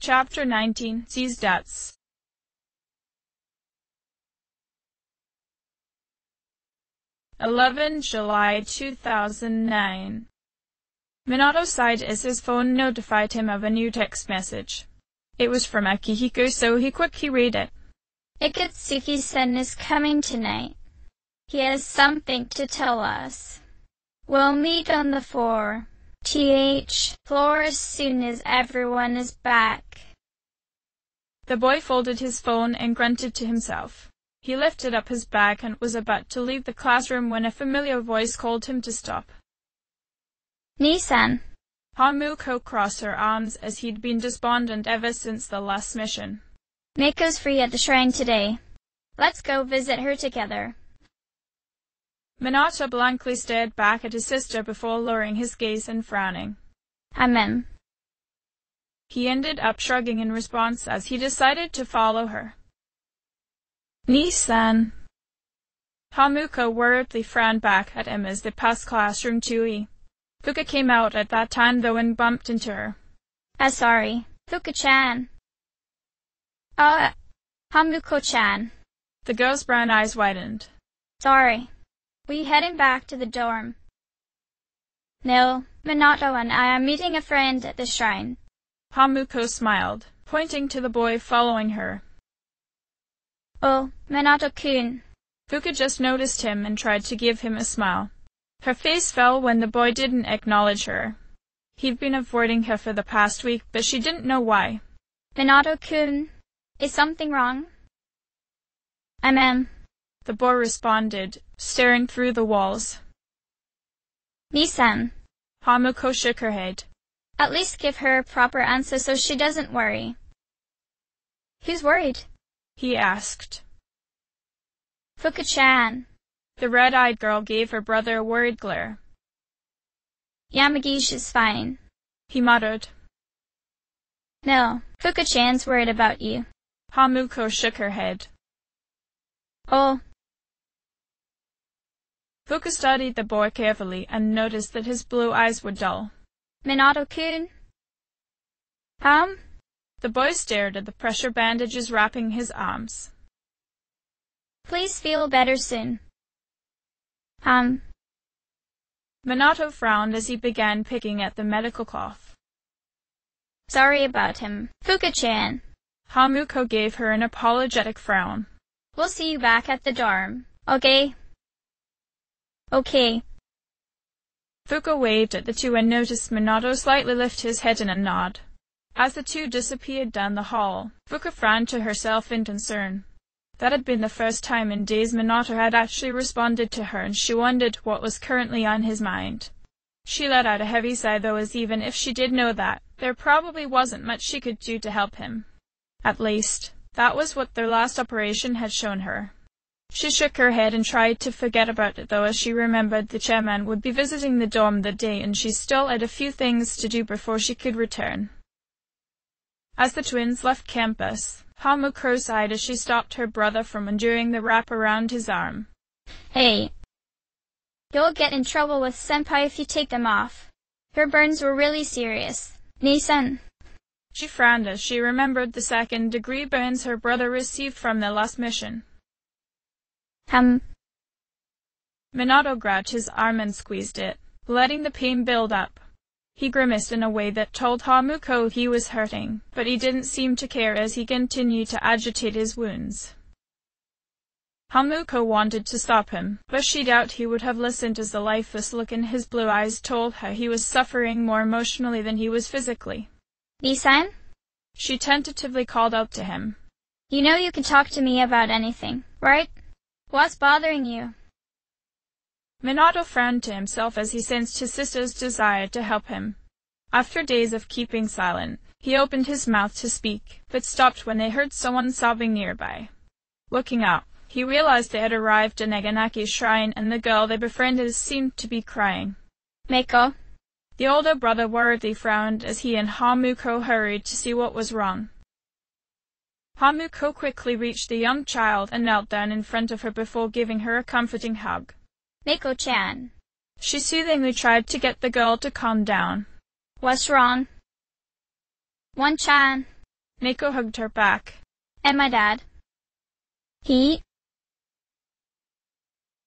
Chapter 19, Sees Debts. 11 July 2009. Minato sighed as his phone notified him of a new text message. It was from Akihiko, so he quickly read it. Ikatsuki-san is coming tonight. He has something to tell us. We'll meet on the floor as soon as everyone is back. The boy folded his phone and grunted to himself. He lifted up his bag and was about to leave the classroom when a familiar voice called him to stop. Nissan. Hamuko crossed her arms as he'd been despondent ever since the last mission. Mako's free at the shrine today. Let's go visit her together. Minato blankly stared back at his sister before lowering his gaze and frowning. Amen. He ended up shrugging in response as he decided to follow her. Nissan. Hamuko worriedly frowned back at him as they passed classroom 2E. Fuka came out at that time though and bumped into her. Sorry, Fuka-chan. Hamuko-chan. The girl's brown eyes widened. Sorry. We heading back to the dorm? No, Minato and I are meeting a friend at the shrine. Hamuko smiled, pointing to the boy following her. Oh, Minato-kun. Fuka just noticed him and tried to give him a smile. Her face fell when the boy didn't acknowledge her. He'd been avoiding her for the past week, but she didn't know why. Minato-kun, is something wrong? The boy responded, staring through the walls. Nissan. Hamuko shook her head. At least give her a proper answer so she doesn't worry. Who's worried? He asked. Fuka-chan. The red-eyed girl gave her brother a worried glare. Yamagishi's fine. He muttered. No, Fuka-chan's worried about you. Hamuko shook her head. Oh. Fuka studied the boy carefully and noticed that his blue eyes were dull. Minato-kun? The boy stared at the pressure bandages wrapping his arms. Please feel better soon. Minato frowned as he began picking at the medical cloth. Sorry about him, Fuka-chan. Hamuko gave her an apologetic frown. We'll see you back at the dorm, okay? Okay. Fuka waved at the two and noticed Minato slightly lift his head in a nod. As the two disappeared down the hall, Fuka frowned to herself in concern. That had been the first time in days Minato had actually responded to her, and she wondered what was currently on his mind. She let out a heavy sigh though, as even if she did know that, there probably wasn't much she could do to help him. At least, that was what their last operation had shown her. She shook her head and tried to forget about it though, as she remembered the chairman would be visiting the dorm that day and she still had a few things to do before she could return. As the twins left campus, Hamuko sighed as she stopped her brother from undoing the wrap around his arm. Hey. You'll get in trouble with Senpai if you take them off. Her burns were really serious. Nissan. She frowned as she remembered the second-degree burns her brother received from their last mission. Minato grabbed his arm and squeezed it, letting the pain build up. He grimaced in a way that told Hamuko he was hurting, but he didn't seem to care as he continued to agitate his wounds. Hamuko wanted to stop him, but she doubted he would have listened as the lifeless look in his blue eyes told her he was suffering more emotionally than he was physically. Nissan? She tentatively called out to him. You know you can talk to me about anything, right? What's bothering you? Minato frowned to himself as he sensed his sister's desire to help him. After days of keeping silent, he opened his mouth to speak, but stopped when they heard someone sobbing nearby. Looking up, he realized they had arrived at Naganaki's shrine and the girl they befriended seemed to be crying. Mako? The older brother worriedly frowned as he and Hamuko hurried to see what was wrong. Hamuko quickly reached the young child and knelt down in front of her before giving her a comforting hug. Mako-chan. She soothingly tried to get the girl to calm down. What's wrong? One-chan. Mako hugged her back. And my dad?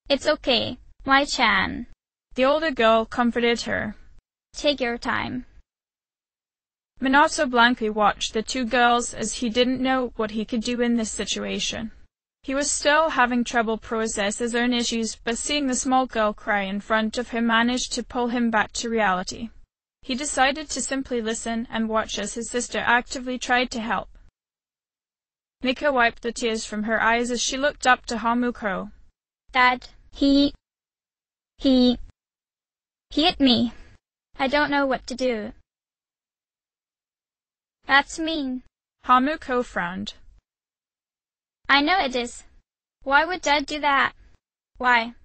It's okay, Mai-chan. The older girl comforted her. Take your time. Minato blankly watched the two girls as he didn't know what he could do in this situation. He was still having trouble processing his own issues, but seeing the small girl cry in front of him managed to pull him back to reality. He decided to simply listen and watch as his sister actively tried to help. Miko wiped the tears from her eyes as she looked up to Hamuko. Dad, he hit me. I don't know what to do. That's mean. Hamuko frowned. I know it is. Why would Dad do that? Why?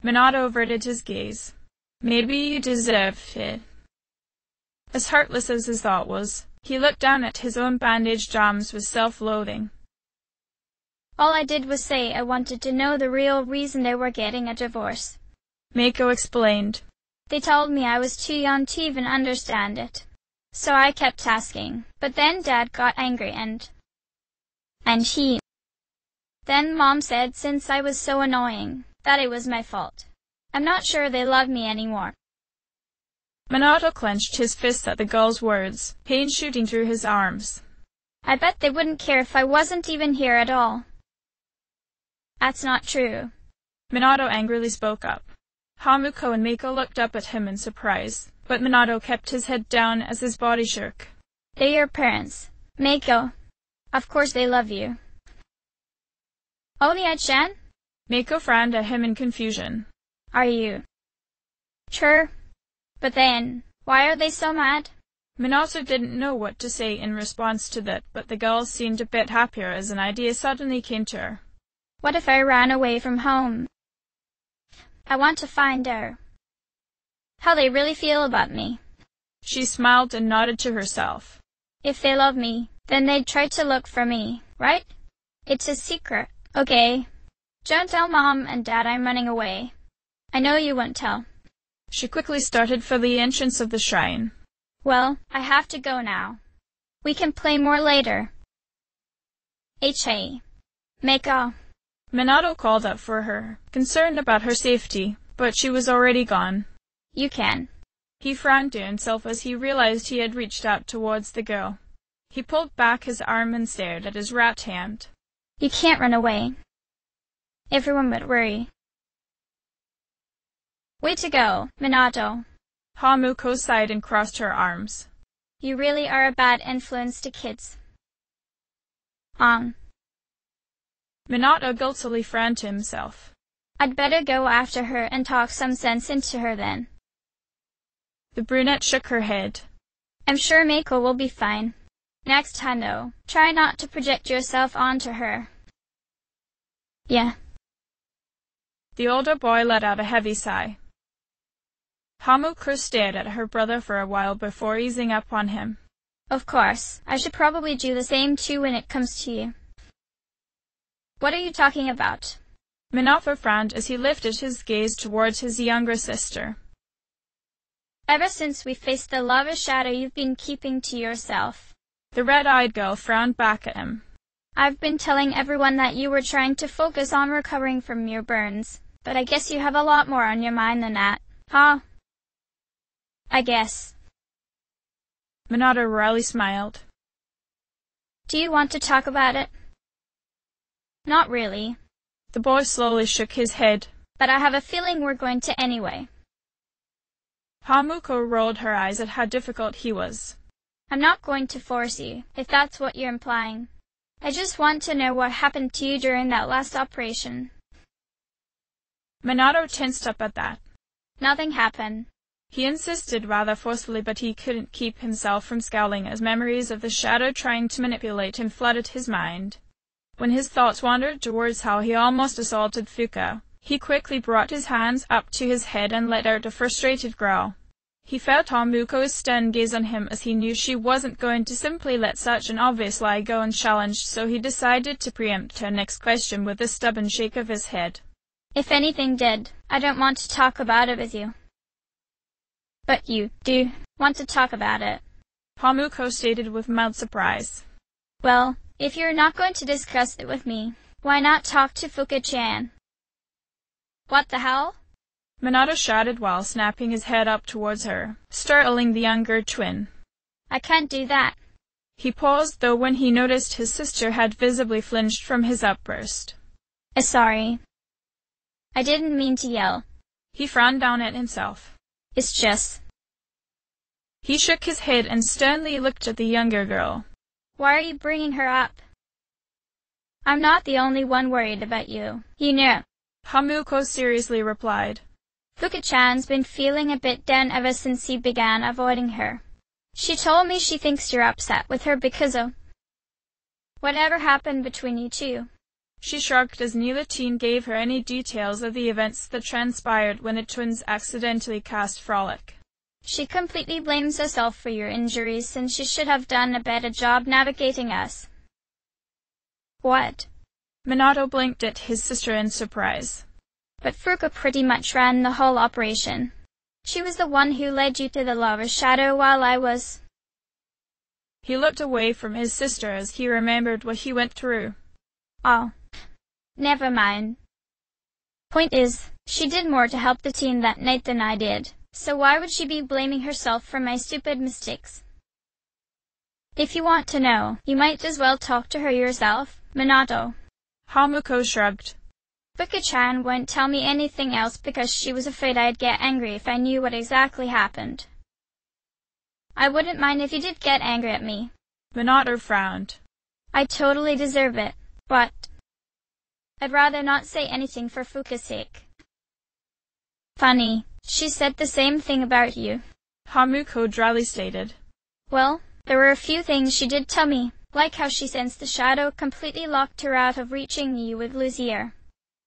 Minato averted his gaze. Maybe you deserve it. As heartless as his thought was, he looked down at his own bandaged arms with self-loathing. All I did was say I wanted to know the real reason they were getting a divorce. Mako explained. They told me I was too young to even understand it. So I kept asking, but then Dad got angry and Then Mom said since I was so annoying, that it was my fault. I'm not sure they love me anymore. Minato clenched his fist at the girl's words, pain shooting through his arms. I bet they wouldn't care if I wasn't even here at all. That's not true. Minato angrily spoke up. Hamuko and Mako looked up at him in surprise, but Minato kept his head down as his body shook. They're your parents, Mako. Of course they love you. Olia-chan? Mako frowned at him in confusion. Are you sure? But then, why are they so mad? Minato didn't know what to say in response to that, but the girl seemed a bit happier as an idea suddenly came to her. What if I ran away from home? I want to find out how they really feel about me. She smiled and nodded to herself. If they love me, then they'd try to look for me, right? It's a secret, okay? Don't tell Mom and Dad I'm running away. I know you won't tell. She quickly started for the entrance of the shrine. Well, I have to go now. We can play more later. Hey, Mako. Minato called up for her, concerned about her safety, but she was already gone. You can. He frowned to himself as he realized he had reached out towards the girl. He pulled back his arm and stared at his wrapped hand. You can't run away. Everyone would worry. Way to go, Minato. Hamuko sighed and crossed her arms. You really are a bad influence to kids. Minato guiltily frowned to himself. I'd better go after her and talk some sense into her then. The brunette shook her head. I'm sure Mako will be fine. Next time though, try not to project yourself onto her. Yeah. The older boy let out a heavy sigh. Hamuko stared at her brother for a while before easing up on him. Of course, I should probably do the same too when it comes to you. What are you talking about? Minato frowned as he lifted his gaze towards his younger sister. Ever since we faced the lava shadow you've been keeping to yourself. The red-eyed girl frowned back at him. I've been telling everyone that you were trying to focus on recovering from your burns, but I guess you have a lot more on your mind than that, huh? I guess. Minato wryly smiled. Do you want to talk about it? Not really. The boy slowly shook his head. But I have a feeling we're going to anyway. Hamuko rolled her eyes at how difficult he was. I'm not going to force you, if that's what you're implying. I just want to know what happened to you during that last operation. Minato tensed up at that. Nothing happened. He insisted rather forcefully, but he couldn't keep himself from scowling as memories of the shadow trying to manipulate him flooded his mind. When his thoughts wandered towards how he almost assaulted Fuka, he quickly brought his hands up to his head and let out a frustrated growl. He felt Hamuko's stern gaze on him as he knew she wasn't going to simply let such an obvious lie go unchallenged, so he decided to preempt her next question with a stubborn shake of his head. If anything did, I don't want to talk about it with you. But you do want to talk about it. Hamuko stated with mild surprise. Well, if you're not going to discuss it with me, why not talk to Fuka-chan? What the hell? Minato shouted while snapping his head up towards her, startling the younger twin. I can't do that. He paused, though, when he noticed his sister had visibly flinched from his outburst. Sorry. I didn't mean to yell. He frowned down at himself. It's just... He shook his head and sternly looked at the younger girl. Why are you bringing her up? I'm not the only one worried about you, you know. Hamuko seriously replied. Fuka-chan's been feeling a bit down ever since he began avoiding her. She told me she thinks you're upset with her because of whatever happened between you two. She shrugged as neither teen gave her any details of the events that transpired when the twins accidentally cast Frolic. She completely blames herself for your injuries, and she should have done a better job navigating us. What? Minato blinked at his sister in surprise. But Fuka pretty much ran the whole operation. She was the one who led you to the lava shadow while I was... He looked away from his sister as he remembered what he went through. Oh, never mind. Point is, she did more to help the team that night than I did, so why would she be blaming herself for my stupid mistakes? If you want to know, you might as well talk to her yourself, Minato. Hamuko shrugged. Fuka-chan won't tell me anything else because she was afraid I'd get angry if I knew what exactly happened. I wouldn't mind if you did get angry at me. Minato frowned. I totally deserve it, but I'd rather not say anything for Fuka's sake. Funny, she said the same thing about you. Hamuko dryly stated. Well, there were a few things she did tell me, like how she sensed the shadow completely locked her out of reaching you with Luzier.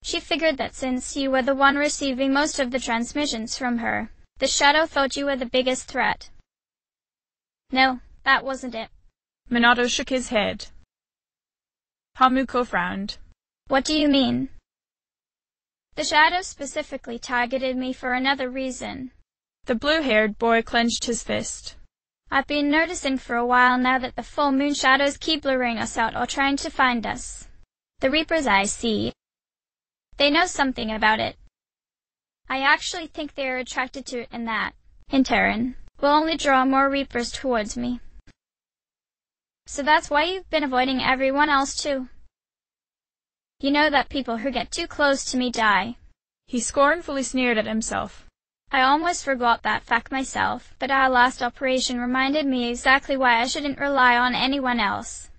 She figured that since you were the one receiving most of the transmissions from her, the shadow thought you were the biggest threat. No, that wasn't it. Minato shook his head. Hamuko frowned. What do you mean? The shadow specifically targeted me for another reason. The blue-haired boy clenched his fist. I've been noticing for a while now that the full moon shadows keep luring us out or trying to find us. The Reapers I see, they know something about it. I actually think they are attracted to it and that, in turn, will only draw more Reapers towards me. So that's why you've been avoiding everyone else too. You know that people who get too close to me die. He scornfully sneered at himself. I almost forgot that fact myself, but our last operation reminded me exactly why I shouldn't rely on anyone else.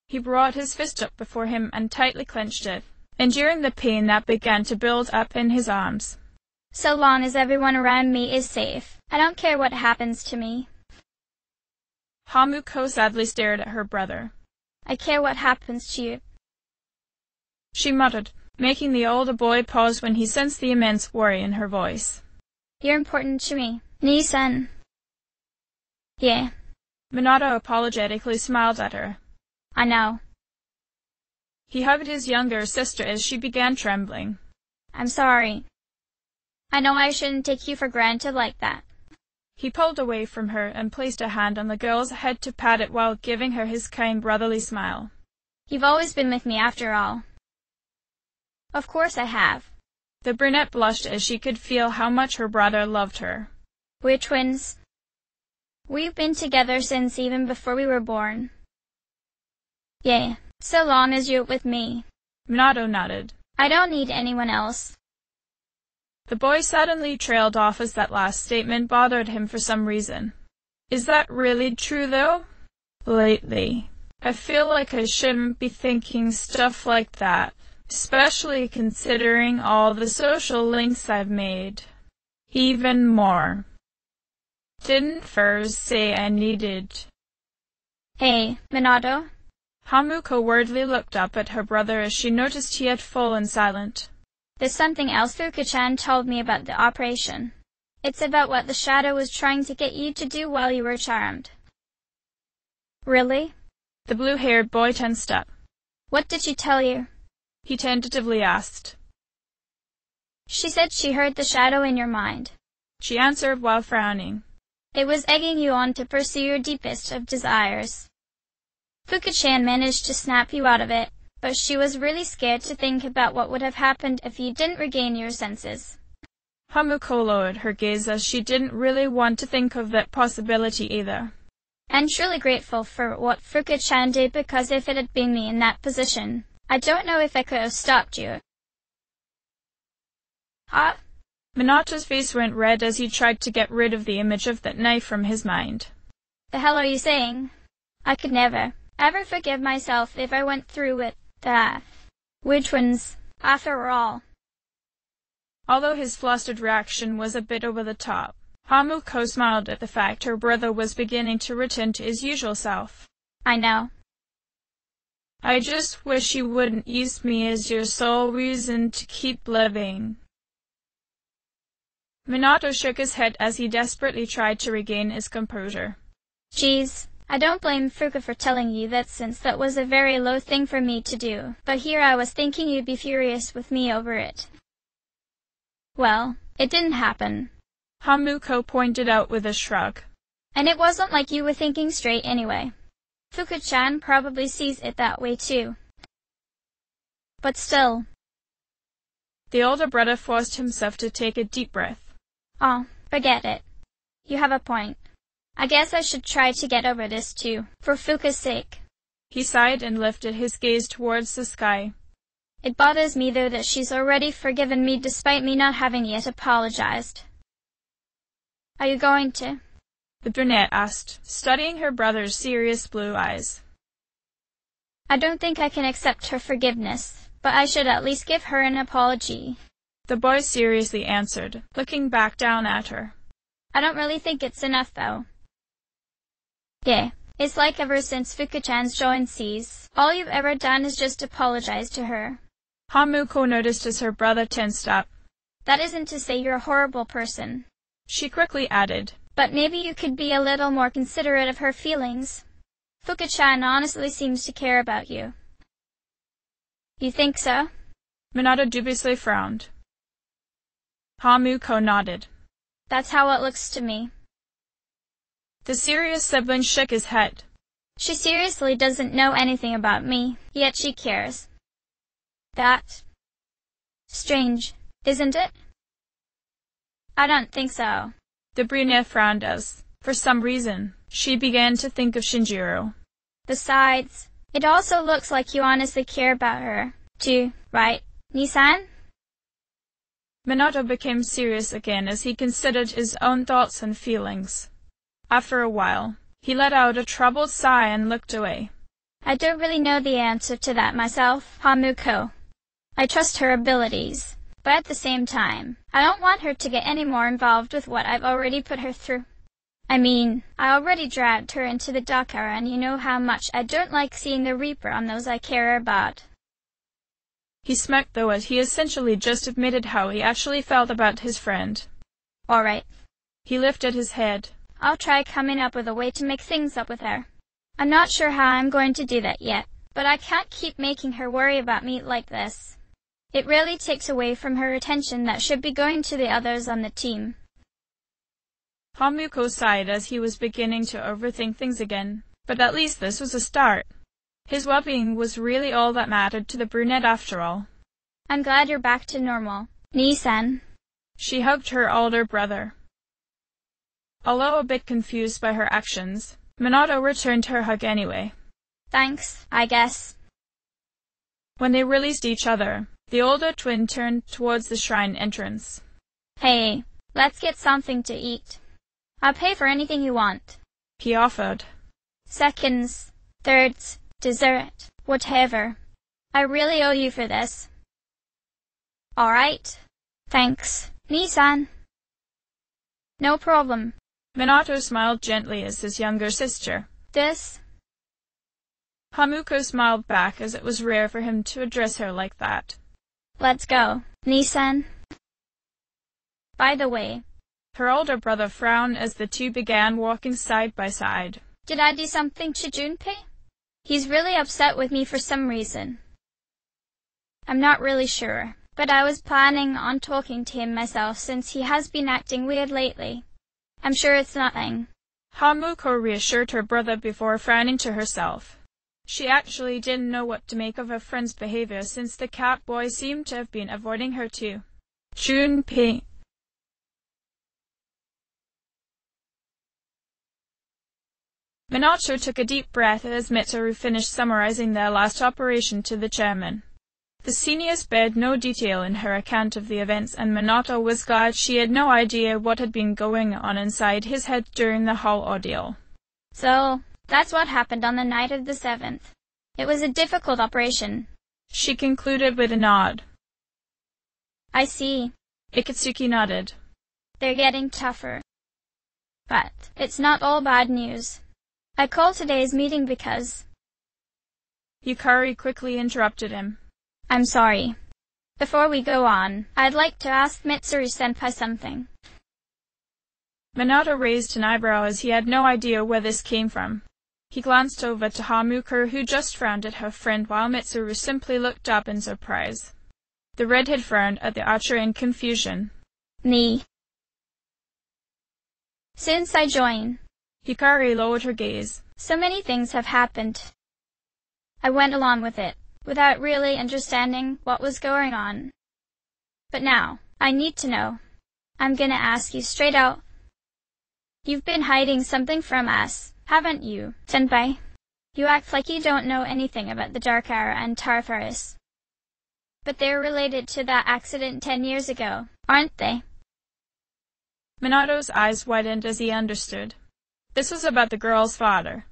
He brought his fist up before him and tightly clenched it, enduring the pain that began to build up in his arms. So long as everyone around me is safe, I don't care what happens to me. Hamuko sadly stared at her brother. I care what happens to you, she muttered, making the older boy pause when he sensed the immense worry in her voice. You're important to me, Nii-san. Yeah. Minato apologetically smiled at her. I know. He hugged his younger sister as she began trembling. I'm sorry. I know I shouldn't take you for granted like that. He pulled away from her and placed a hand on the girl's head to pat it while giving her his kind brotherly smile. You've always been with me after all. Of course I have. The brunette blushed as she could feel how much her brother loved her. We're twins. We've been together since even before we were born. Yeah, so long as you're with me. Minato nodded. I don't need anyone else. The boy suddenly trailed off as that last statement bothered him for some reason. Is that really true, though? Lately, I feel like I shouldn't be thinking stuff like that, especially considering all the social links I've made. Even more. Didn't Furs say I needed... Hey, Minato. Hamuko worriedly looked up at her brother as she noticed he had fallen silent. There's something else Fuka-chan told me about the operation. It's about what the shadow was trying to get you to do while you were charmed. Really? The blue-haired boy tensed up. What did she tell you? He tentatively asked. She said she heard the shadow in your mind. She answered while frowning. It was egging you on to pursue your deepest of desires. Fuka-chan managed to snap you out of it, but she was really scared to think about what would have happened if you didn't regain your senses. Hamuko lowered her gaze as she didn't really want to think of that possibility either. I'm truly grateful for what Fuka-chan did, because if it had been me in that position, I don't know if I could have stopped you. Huh? Minato's face went red as he tried to get rid of the image of that knife from his mind. The hell are you saying? I could never, ever forgive myself if I went through with that. Which ones, after all? Although his flustered reaction was a bit over the top, Hamuko smiled at the fact her brother was beginning to return to his usual self. I know. I just wish you wouldn't use me as your sole reason to keep living. Minato shook his head as he desperately tried to regain his composure. Geez, I don't blame Fuka for telling you that, since that was a very low thing for me to do, but here I was thinking you'd be furious with me over it. Well, it didn't happen, Hamuko pointed out with a shrug. And it wasn't like you were thinking straight anyway. Fuka-chan probably sees it that way too. But still. The older brother forced himself to take a deep breath. Oh, forget it. You have a point. I guess I should try to get over this too, for Fuka's sake. He sighed and lifted his gaze towards the sky. It bothers me though that she's already forgiven me despite me not having yet apologized. Are you going to? The brunette asked, studying her brother's serious blue eyes. I don't think I can accept her forgiveness, but I should at least give her an apology. The boy seriously answered, looking back down at her. I don't really think it's enough though. Yeah, it's like ever since Fuka-chan's joined C's, all you've ever done is just apologize to her. Hamuko noticed as her brother tensed up. That isn't to say you're a horrible person, she quickly added. But maybe you could be a little more considerate of her feelings. Fuka-chan honestly seems to care about you. You think so? Minato dubiously frowned. Hamuko nodded. That's how it looks to me. The serious sibling shook his head. She seriously doesn't know anything about me, yet she cares. That's strange, isn't it? I don't think so. The brunette frowned as, for some reason, she began to think of Shinjiro. Besides, it also looks like you honestly care about her, too, right, Nisan? Minato became serious again as he considered his own thoughts and feelings. After a while, he let out a troubled sigh and looked away. I don't really know the answer to that myself, Hamuko. I trust her abilities, but at the same time, I don't want her to get any more involved with what I've already put her through. I mean, I already dragged her into the Dakara, and you know how much I don't like seeing the Reaper on those I care about. He smirked though as he essentially just admitted how he actually felt about his friend. All right. He lifted his head. I'll try coming up with a way to make things up with her. I'm not sure how I'm going to do that yet, but I can't keep making her worry about me like this. It really takes away from her attention that should be going to the others on the team. Hamuko sighed as he was beginning to overthink things again, but at least this was a start. His well-being was really all that mattered to the brunette after all. I'm glad you're back to normal, Nisan. She hugged her older brother. Although a bit confused by her actions, Minato returned her hug anyway. Thanks, I guess. When they released each other, the older twin turned towards the shrine entrance. Hey, let's get something to eat. I'll pay for anything you want, he offered. Seconds, thirds, dessert, whatever. I really owe you for this. All right. Thanks, Nisan. No problem. Minato smiled gently as his younger sister. This? Hamuko smiled back as it was rare for him to address her like that. Let's go, Nisan. By the way, her older brother frowned as the two began walking side by side. Did I do something to Junpei? He's really upset with me for some reason. I'm not really sure, but I was planning on talking to him myself since he has been acting weird lately. I'm sure it's nothing. Hamuko reassured her brother before frowning to herself. She actually didn't know what to make of her friend's behavior since the cat boy seemed to have been avoiding her too. Junpei. Minato took a deep breath as Mitsuru finished summarizing their last operation to the chairman. The senior spared no detail in her account of the events, and Minato was glad she had no idea what had been going on inside his head during the whole ordeal. So, that's what happened on the night of the 7th. It was a difficult operation, she concluded with a nod. I see. Ikatsuki nodded. They're getting tougher. But it's not all bad news. I called today's meeting because... Yukari quickly interrupted him. I'm sorry. Before we go on, I'd like to ask Mitsuru-senpai something. Minato raised an eyebrow as he had no idea where this came from. He glanced over to Hamuko, who just frowned at her friend, while Mitsuru simply looked up in surprise. The redhead frowned at the archer in confusion. Me. Since I joined, Hikari lowered her gaze. So many things have happened. I went along with it, without really understanding what was going on. But now, I need to know. I'm gonna ask you straight out. You've been hiding something from us, haven't you, senpai? You act like you don't know anything about the Dark Hour and Tarfaris. But they're related to that accident 10 years ago, aren't they? Minato's eyes widened as he understood. This was about the girl's father.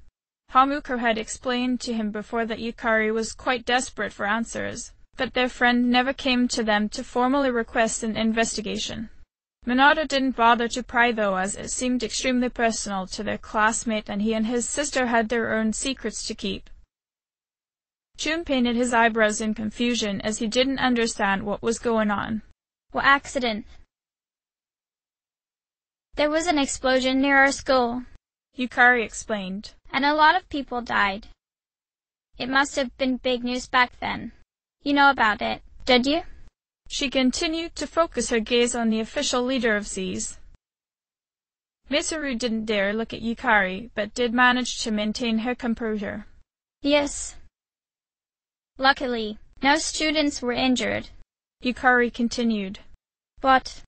Hamuko had explained to him before that Yukari was quite desperate for answers, but their friend never came to them to formally request an investigation. Minato didn't bother to pry though, as it seemed extremely personal to their classmate and he and his sister had their own secrets to keep. Jun painted his eyebrows in confusion as he didn't understand what was going on. What accident? There was an explosion near our school, Yukari explained, and a lot of people died. It must have been big news back then. You know about it, did you? She continued to focus her gaze on the official leader of Z's. Mitsuru didn't dare look at Yukari, but did manage to maintain her composure. Yes. Luckily, no students were injured, Yukari continued. But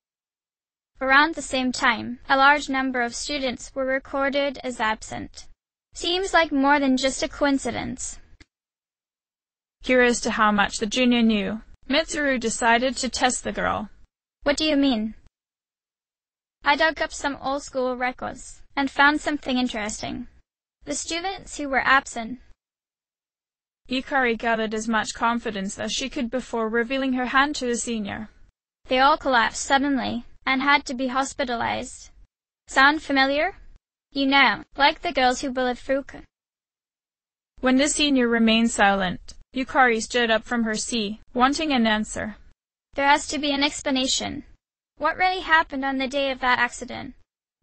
around the same time, a large number of students were recorded as absent. Seems like more than just a coincidence. Curious to how much the junior knew, Mitsuru decided to test the girl. What do you mean? I dug up some old school records and found something interesting. The students who were absent. Yukari gathered as much confidence as she could before revealing her hand to the senior. They all collapsed suddenly and had to be hospitalized. Sound familiar? You know, like the girls who bullied Fuka. When the senior remained silent, Yukari stood up from her seat, wanting an answer. There has to be an explanation. What really happened on the day of that accident?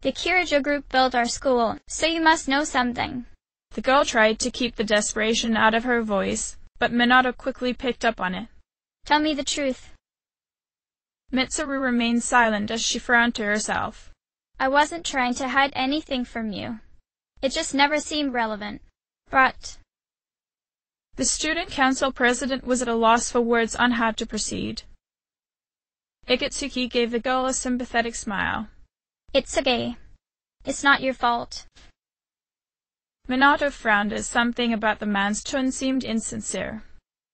The Kirijo group built our school, so you must know something. The girl tried to keep the desperation out of her voice, but Minato quickly picked up on it. Tell me the truth. Mitsuru remained silent as she frowned to herself. I wasn't trying to hide anything from you. It just never seemed relevant. But... The student council president was at a loss for words on how to proceed. Ikatsuki gave the girl a sympathetic smile. It's okay. It's not your fault. Minato frowned as something about the man's tone seemed insincere.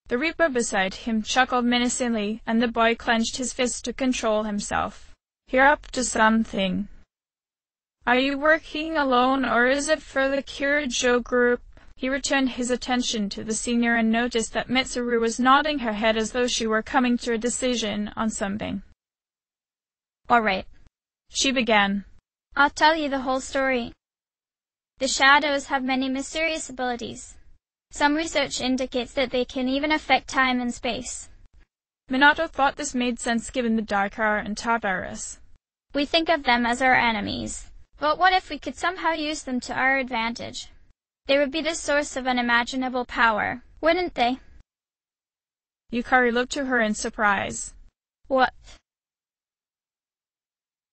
The Reaper beside him chuckled menacingly, and the boy clenched his fist to control himself. You're up to something. Are you working alone, or is it for the Kirijo group? He returned his attention to the senior and noticed that Mitsuru was nodding her head as though she were coming to a decision on something. All right. She began. I'll tell you the whole story. The shadows have many mysterious abilities. Some research indicates that they can even affect time and space. Minato thought this made sense given the Dark Hour and Tartaros. We think of them as our enemies. But what if we could somehow use them to our advantage? They would be the source of unimaginable power, wouldn't they? Yukari looked to her in surprise. What?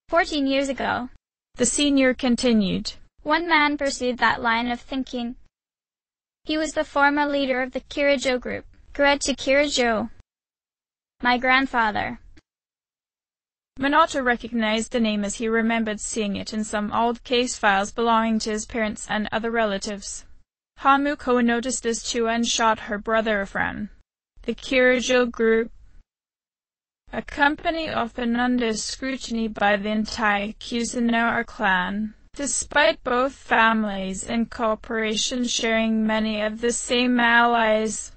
14 years ago, The senior continued. One man pursued that line of thinking. He was the former leader of the Kirijo group. Great Kirijo. My grandfather. Minato recognized the name as he remembered seeing it in some old case files belonging to his parents and other relatives. Hamuko noticed as Chuen shot her brother Fran. The Kirijo group, a company often under scrutiny by the entire Kusanara clan, despite both families and corporations sharing many of the same allies.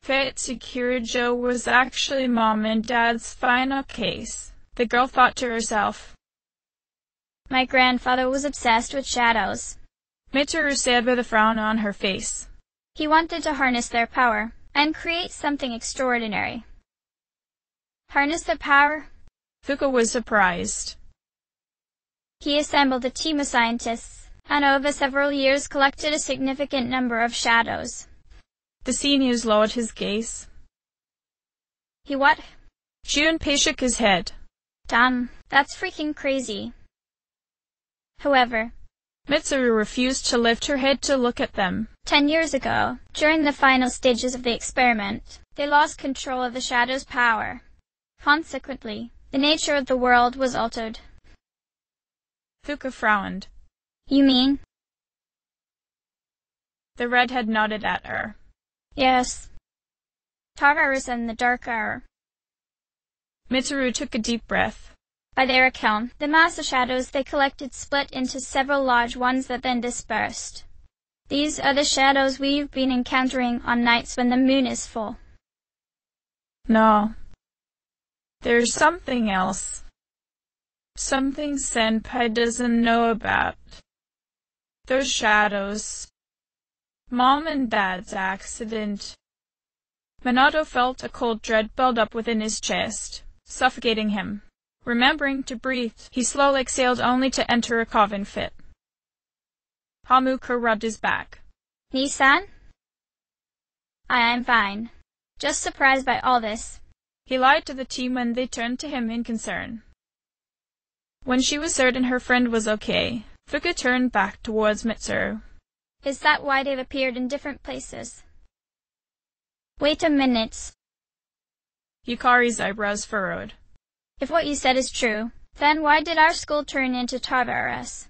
Fate to Kirijo was actually Mom and Dad's final case, the girl thought to herself. My grandfather was obsessed with shadows, Mitsuru said with a frown on her face. He wanted to harness their power and create something extraordinary. Harness their power? Fuka was surprised. He assembled a team of scientists, and over several years collected a significant number of shadows. The senior lowered his gaze. He what? Junpei shook his head. Damn, that's freaking crazy. However, Mitsuru refused to lift her head to look at them. 10 years ago, during the final stages of the experiment, they lost control of the shadow's power. Consequently, the nature of the world was altered. Fuka frowned. You mean? The redhead nodded at her. Yes. Tartarus and the Dark Hour. Mitsuru took a deep breath. By their account, the mass of shadows they collected split into several large ones that then dispersed. These are the shadows we've been encountering on nights when the moon is full. No. There's something else. Something Senpai doesn't know about. Those shadows. Mom and Dad's accident. Minato felt a cold dread build up within his chest, suffocating him. Remembering to breathe, he slowly exhaled only to enter a coughing fit. Hamuko rubbed his back. Nissan? I'm fine. Just surprised by all this. He lied to the team when they turned to him in concern. When she was certain her friend was okay, Fuka turned back towards Mitsuru. Is that why they've appeared in different places? Wait a minute. Yukari's eyebrows furrowed. If what you said is true, then why did our school turn into Tartarus?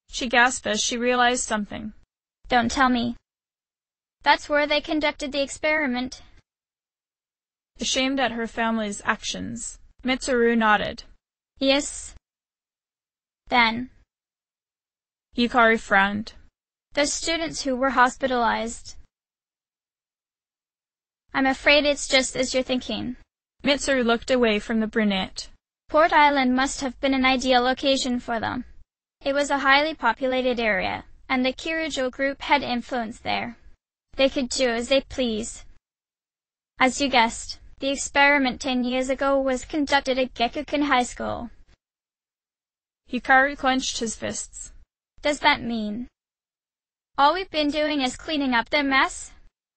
She gasped as she realized something. Don't tell me. That's where they conducted the experiment. Ashamed at her family's actions, Mitsuru nodded. Yes. Then. Yukari frowned. The students who were hospitalized. I'm afraid it's just as you're thinking. Mitsuru looked away from the brunette. Port Island must have been an ideal location for them. It was a highly populated area, and the Kirijo group had influence there. They could do as they pleased. As you guessed, the experiment 10 years ago was conducted at Gekuken High School. Hikari clenched his fists. Does that mean all we've been doing is cleaning up their mess?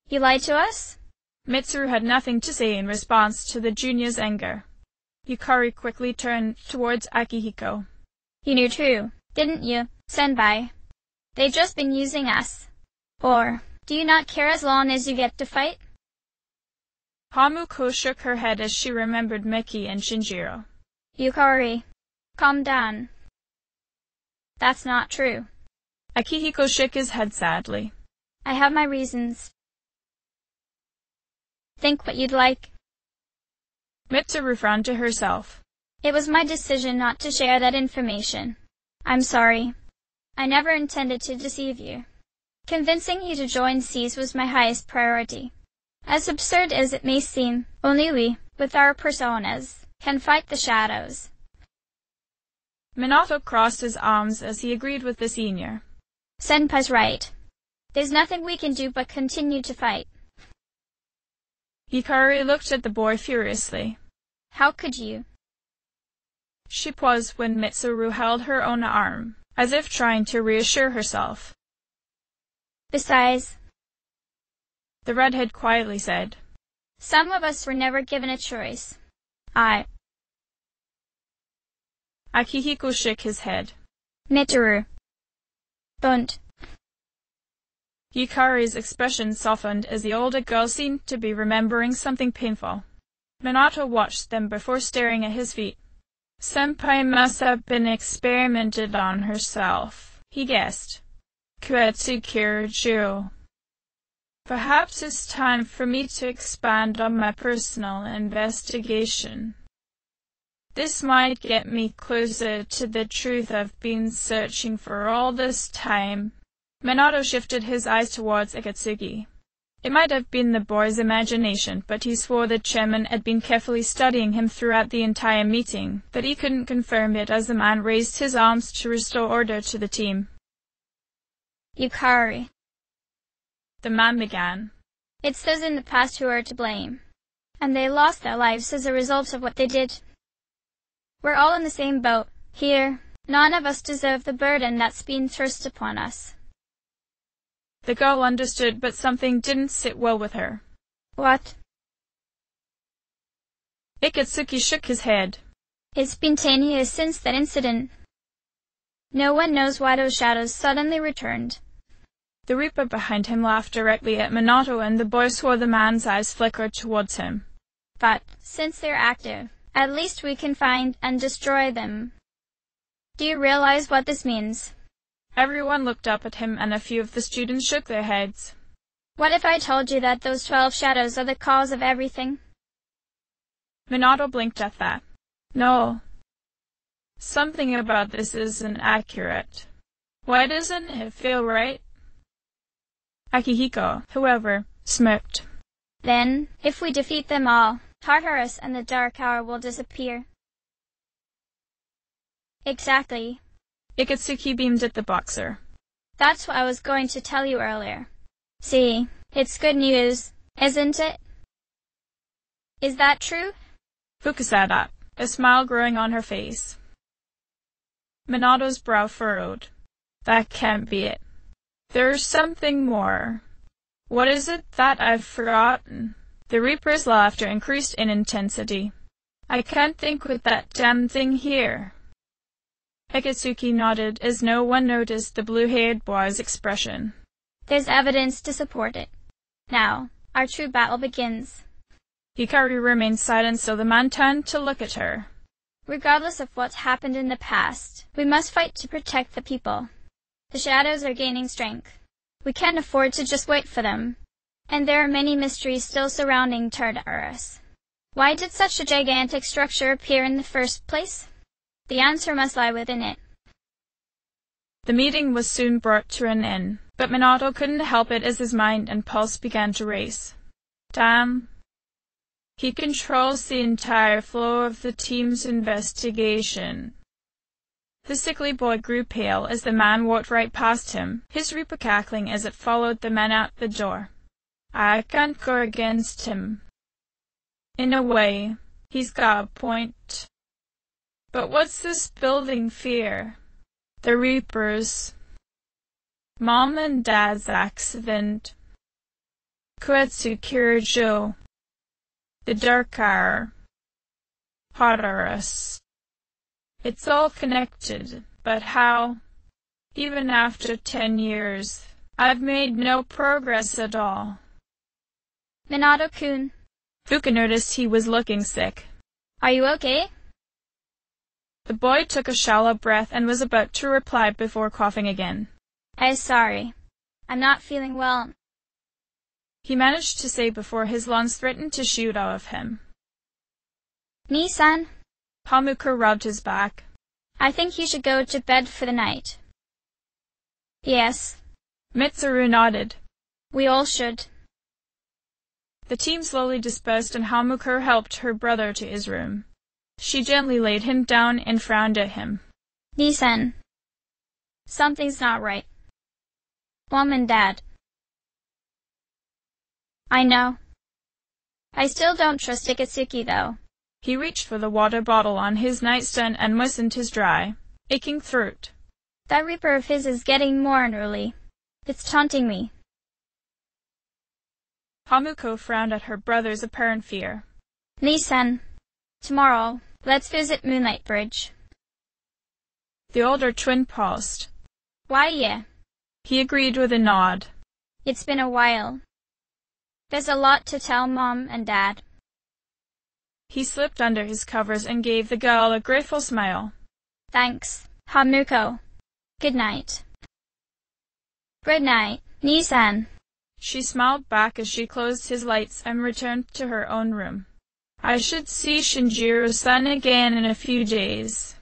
You lied to us? Mitsuru had nothing to say in response to the junior's anger. Yukari quickly turned towards Akihiko. You knew too, didn't you, Senpai? They've just been using us. Or, do you not care as long as you get to fight? Hamuko shook her head as she remembered Miki and Shinjiro. Yukari, calm down. That's not true. Akihiko shook his head sadly. I have my reasons. Think what you'd like. Mitsuru frowned to herself. It was my decision not to share that information. I'm sorry. I never intended to deceive you. Convincing you to join SEAS was my highest priority. As absurd as it may seem, only we, with our personas, can fight the shadows. Minato crossed his arms as he agreed with the senior. Senpai's right. There's nothing we can do but continue to fight. Hikari looked at the boy furiously. How could you? She paused when Mitsuru held her own arm, as if trying to reassure herself. Besides, the redhead quietly said, some of us were never given a choice. Akihiko shook his head. Mitsuru. Don't. Hikari's expression softened as the older girl seemed to be remembering something painful. Minato watched them before staring at his feet. Senpai must have been experimented on herself, he guessed. Kuetsukiriju. Perhaps it's time for me to expand on my personal investigation. This might get me closer to the truth I've been searching for all this time. Minato shifted his eyes towards Akatsuki. It might have been the boy's imagination, but he swore the chairman had been carefully studying him throughout the entire meeting, but he couldn't confirm it as the man raised his arms to restore order to the team. Yukari. The man began. It's those in the past who are to blame. And they lost their lives as a result of what they did. We're all in the same boat. Here, none of us deserve the burden that's been thrust upon us. The girl understood, but something didn't sit well with her. What? Akatsuki shook his head. It's been 10 years since that incident. No one knows why those shadows suddenly returned. The Reaper behind him laughed directly at Minato, and the boy swore the man's eyes flickered towards him. But, since they're active, at least we can find and destroy them. Do you realize what this means? Everyone looked up at him, and a few of the students shook their heads. What if I told you that those 12 shadows are the cause of everything? Minato blinked at that. No. Something about this isn't accurate. Why doesn't it feel right? Akihiko, however, smirked. Then, if we defeat them all, Tartarus and the Dark Hour will disappear. Exactly. Akatsuki beamed at the boxer. That's what I was going to tell you earlier. See, it's good news, isn't it? Is that true? Fuka sat up, a smile growing on her face. Minato's brow furrowed. That can't be it. There's something more. What is it that I've forgotten? The Reaper's laughter increased in intensity. I can't think with that damn thing here. Akatsuki nodded as no one noticed the blue-haired boy's expression. There's evidence to support it. Now, our true battle begins. Hikari remained silent, so the man turned to look at her. Regardless of what's happened in the past, we must fight to protect the people. The shadows are gaining strength. We can't afford to just wait for them. And there are many mysteries still surrounding Tartarus. Why did such a gigantic structure appear in the first place? The answer must lie within it. The meeting was soon brought to an end, but Minato couldn't help it as his mind and pulse began to race. Damn. He controls the entire flow of the team's investigation. The sickly boy grew pale as the man walked right past him, his Reaper cackling as it followed the men out the door. I can't go against him. In a way, he's got a point. But what's this building fear? The Reapers. Mom and Dad's accident. Kuetsukiriju. The Dark Hour. Tartarus. It's all connected, but how? Even after 10 years, I've made no progress at all. Minato-kun. Fuka noticed he was looking sick. Are you okay? The boy took a shallow breath and was about to reply before coughing again. I'm sorry. I'm not feeling well. He managed to say before his lungs threatened to shoot out of him. Ni-san. Hamuka rubbed his back. I think you should go to bed for the night. Yes. Mitsuru nodded. We all should. The team slowly dispersed and Hamuka helped her brother to his room. She gently laid him down and frowned at him. Ni-san. Something's not right. Mom and Dad. I know. I still don't trust Akatsuki, though. He reached for the water bottle on his nightstand and moistened his dry, aching throat. That Reaper of his is getting more unruly. It's taunting me. Hamuko frowned at her brother's apparent fear. Ni-san, tomorrow, let's visit Moonlight Bridge. The older twin paused. Why, yeah. He agreed with a nod. It's been a while. There's a lot to tell Mom and Dad. He slipped under his covers and gave the girl a grateful smile. Thanks, Hamuko. Good night. Good night, Nissan. She smiled back as she closed his lights and returned to her own room. I should see Shinjiro-san again in a few days.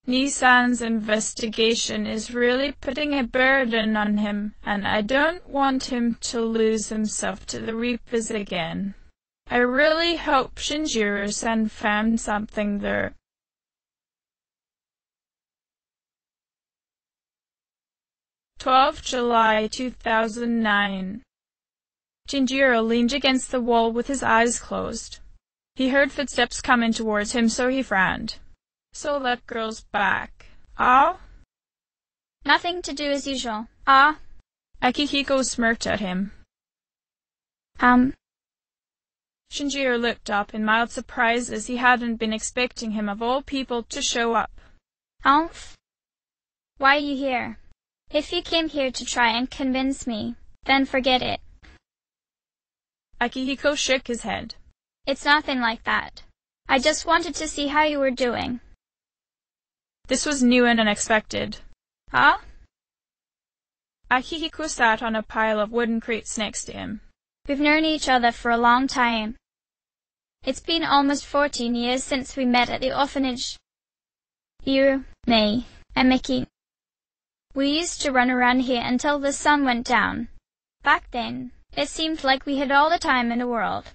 Nissan's investigation is really putting a burden on him, and I don't want him to lose himself to the Reapers again. I really hope Shinjiro-san found something there. 12 July 2009. Shinjiro leaned against the wall with his eyes closed. He heard footsteps coming towards him, so he frowned. So that girl's back. Ah? Nothing to do as usual. Ah? Akihiko smirked at him. Shinjiro looked up in mild surprise as he hadn't been expecting him of all people to show up. Why are you here? If you came here to try and convince me, then forget it. Akihiko shook his head. It's nothing like that. I just wanted to see how you were doing. This was new and unexpected. Huh? Akihiko sat on a pile of wooden crates next to him. We've known each other for a long time. It's been almost 14 years since we met at the orphanage. You, me, and Mickey. We used to run around here until the sun went down. Back then, it seemed like we had all the time in the world.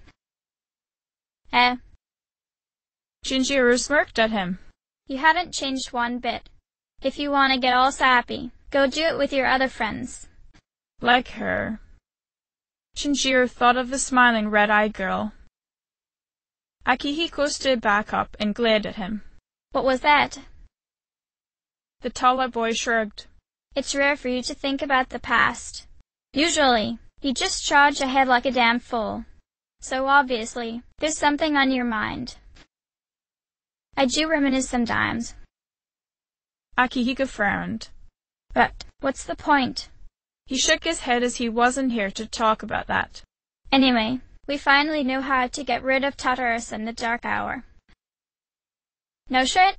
Shinjiro smirked at him. You hadn't changed one bit. If you want to get all sappy, go do it with your other friends. Like her. Shinjiro thought of the smiling red-eyed girl. Akihiko stood back up and glared at him. What was that? The taller boy shrugged. It's rare for you to think about the past. Usually, you just charge ahead like a damn fool. So obviously, there's something on your mind. I do reminisce sometimes. Akihiko frowned. But what's the point? He shook his head as he wasn't here to talk about that. Anyway, we finally know how to get rid of Tartarus in the dark hour. No shit?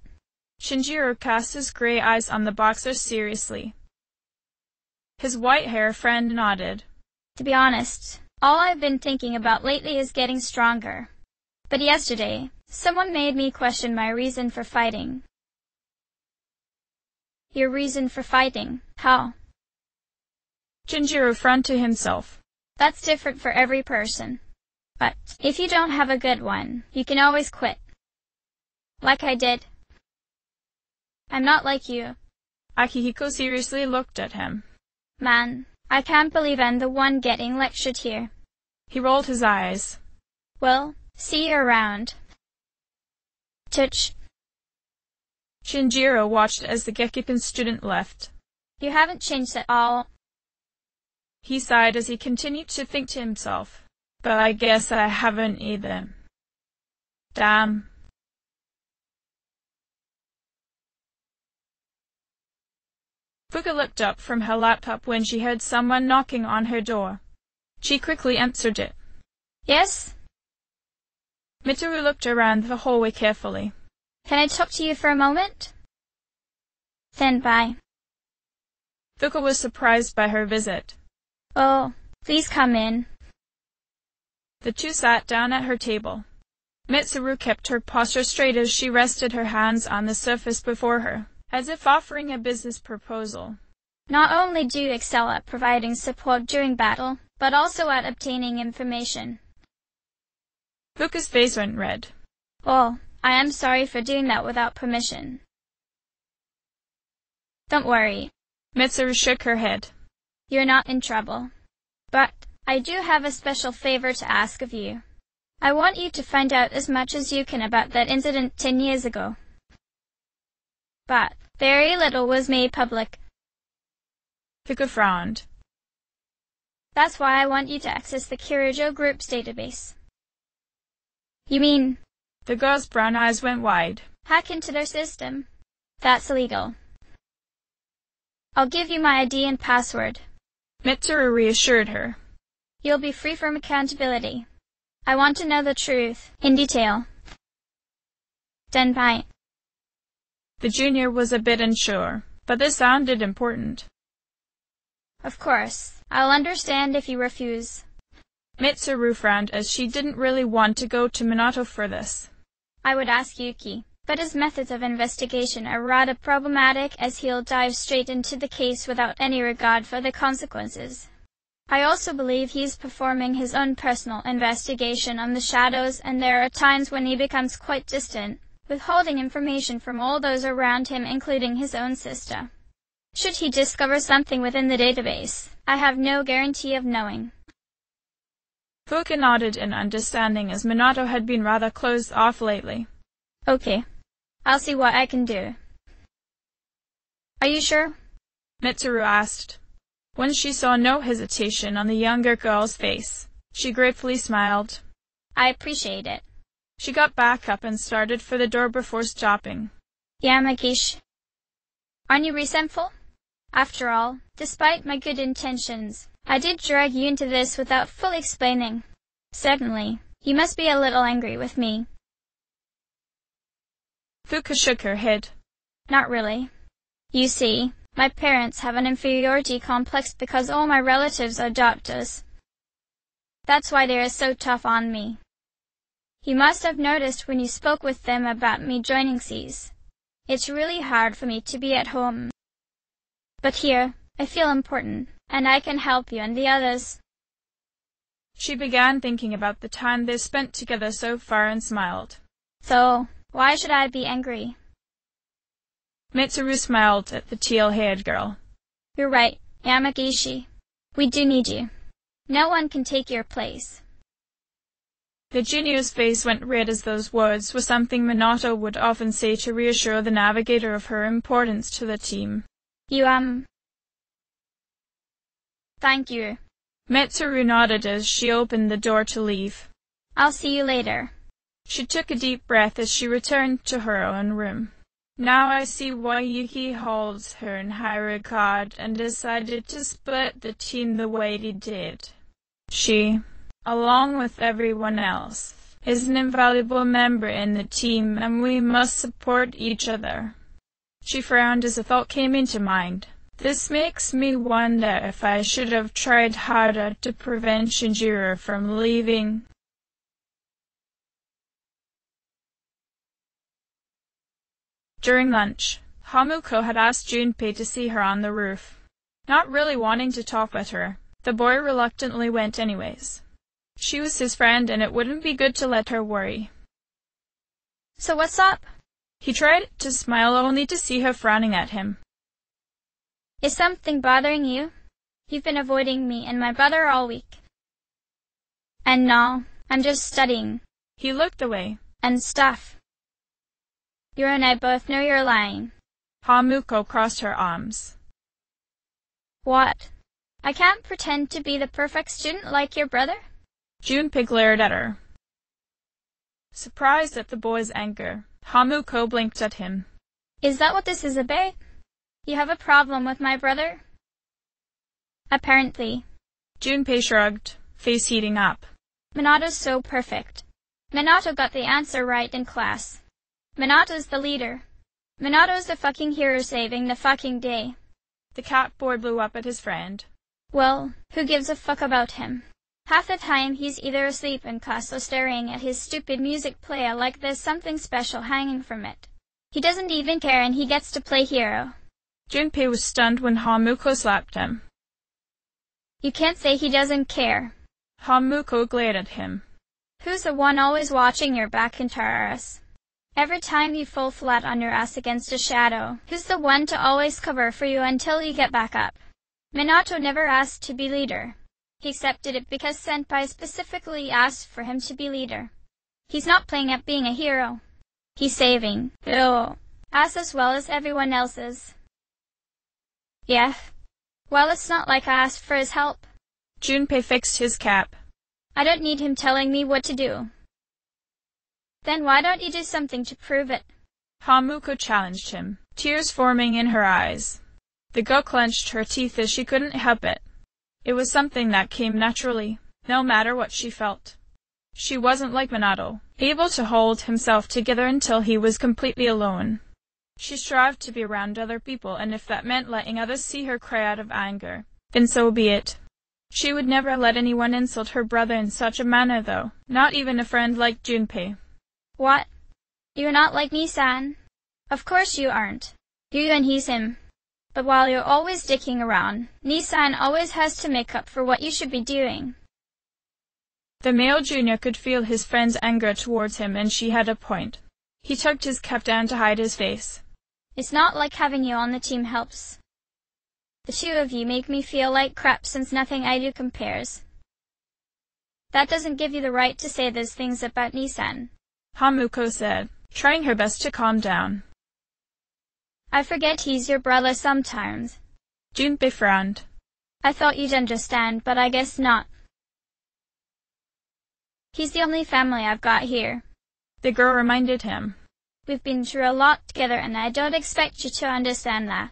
Shinjiro cast his gray eyes on the boxer seriously. His white-haired friend nodded. To be honest, all I've been thinking about lately is getting stronger. But yesterday, someone made me question my reason for fighting. Your reason for fighting? How? Shinjiro frowned to himself. That's different for every person. But if you don't have a good one, you can always quit. Like I did. I'm not like you. Akihiko seriously looked at him. Man, I can't believe I'm the one getting lectured here. He rolled his eyes. Well, see you around. Touch. Shinjiro watched as the Gekiken student left. You haven't changed at all. He sighed as he continued to think to himself. But I guess I haven't either. Damn. Fuka looked up from her laptop when she heard someone knocking on her door. She quickly answered it. Yes? Mitsuru looked around the hallway carefully. Can I talk to you for a moment? Then bye. Fuka was surprised by her visit. Oh, please come in. The two sat down at her table. Mitsuru kept her posture straight as she rested her hands on the surface before her, as if offering a business proposal. Not only do you excel at providing support during battle, but also at obtaining information. Fuka's face went red. Oh, I am sorry for doing that without permission. Don't worry. Mitsuru shook her head. You're not in trouble. But I do have a special favor to ask of you. I want you to find out as much as you can about that incident 10 years ago. But very little was made public. Fuka frowned. That's why I want you to access the Kirijo Group's database. You mean? The girl's brown eyes went wide. Hack into their system? That's illegal. I'll give you my ID and password. Mitsuru reassured her. You'll be free from accountability. I want to know the truth, in detail. Denpai. The junior was a bit unsure, but this sounded important. Of course, I'll understand if you refuse. Mitsuru frowned as she didn't really want to go to Minato for this. I would ask Yuki, but his methods of investigation are rather problematic as he'll dive straight into the case without any regard for the consequences. I also believe he's performing his own personal investigation on the shadows, and there are times when he becomes quite distant, withholding information from all those around him, including his own sister. Should he discover something within the database, I have no guarantee of knowing. Fuka nodded in understanding as Minato had been rather closed off lately. Okay. I'll see what I can do. Are you sure? Mitsuru asked. When she saw no hesitation on the younger girl's face, she gratefully smiled. I appreciate it. She got back up and started for the door before stopping. Yamagishi. Aren't you resentful? After all, despite my good intentions, I did drag you into this without fully explaining. Certainly, you must be a little angry with me. Fuka shook her head. Not really. You see, my parents have an inferiority complex because all my relatives are doctors. That's why they are so tough on me. You must have noticed when you spoke with them about me joining C's. It's really hard for me to be at home. But here, I feel important, and I can help you and the others. She began thinking about the time they spent together so far and smiled. So, why should I be angry? Mitsuru smiled at the teal-haired girl. You're right, Yamagishi. We do need you. No one can take your place. The junior's face went red as those words were something Minato would often say to reassure the navigator of her importance to the team. Thank you. Mitsuru nodded as she opened the door to leave. I'll see you later. She took a deep breath as she returned to her own room. Now I see why Yuki holds her in high regard and decided to split the team the way he did. She, along with everyone else, is an invaluable member in the team, and we must support each other. She frowned as a thought came into mind. This makes me wonder if I should have tried harder to prevent Shinjiro from leaving. During lunch, Hamuko had asked Junpei to see her on the roof. Not really wanting to talk with her, the boy reluctantly went anyways. She was his friend, and it wouldn't be good to let her worry. So what's up? He tried to smile only to see her frowning at him. Is something bothering you? You've been avoiding me and my brother all week. And no, I'm just studying. He looked away. And stuff. You and I both know you're lying. Hamuko crossed her arms. What? I can't pretend to be the perfect student like your brother? Junpei glared at her. Surprised at the boy's anger, Hamuko blinked at him. Is that what this is about? You have a problem with my brother? Apparently. Junpei shrugged, face heating up. Minato's so perfect. Minato got the answer right in class. Minato's the leader. Minato's the fucking hero saving the fucking day. The cat boy blew up at his friend. Well, who gives a fuck about him? Half the time he's either asleep in class or staring at his stupid music player like there's something special hanging from it. He doesn't even care and he gets to play hero. Junpei was stunned when Hamuko slapped him. You can't say he doesn't care. Hamuko glared at him. Who's the one always watching your back into our ass? Every time you fall flat on your ass against a shadow, who's the one to always cover for you until you get back up? Minato never asked to be leader. He accepted it because Senpai specifically asked for him to be leader. He's not playing at being a hero. He's saving the ass as well as everyone else's. Yeah. Well, it's not like I asked for his help. Junpei fixed his cap. I don't need him telling me what to do. Then why don't you do something to prove it? Hamuko challenged him, tears forming in her eyes. The girl clenched her teeth as she couldn't help it. It was something that came naturally, no matter what she felt. She wasn't like Minato, able to hold himself together until he was completely alone. She strived to be around other people, and if that meant letting others see her cry out of anger, then so be it. She would never let anyone insult her brother in such a manner, though, not even a friend like Junpei. What? You're not like Nissan? Of course you aren't. You and he's him. But while you're always dicking around, Nissan always has to make up for what you should be doing. The male junior could feel his friend's anger towards him, and she had a point. He tucked his cap down to hide his face. It's not like having you on the team helps. The two of you make me feel like crap since nothing I do compares. That doesn't give you the right to say those things about Nissan, Hamuko said, trying her best to calm down. I forget he's your brother sometimes. Junpei frowned. I thought you'd understand, but I guess not. He's the only family I've got here. The girl reminded him. We've been through a lot together, and I don't expect you to understand that.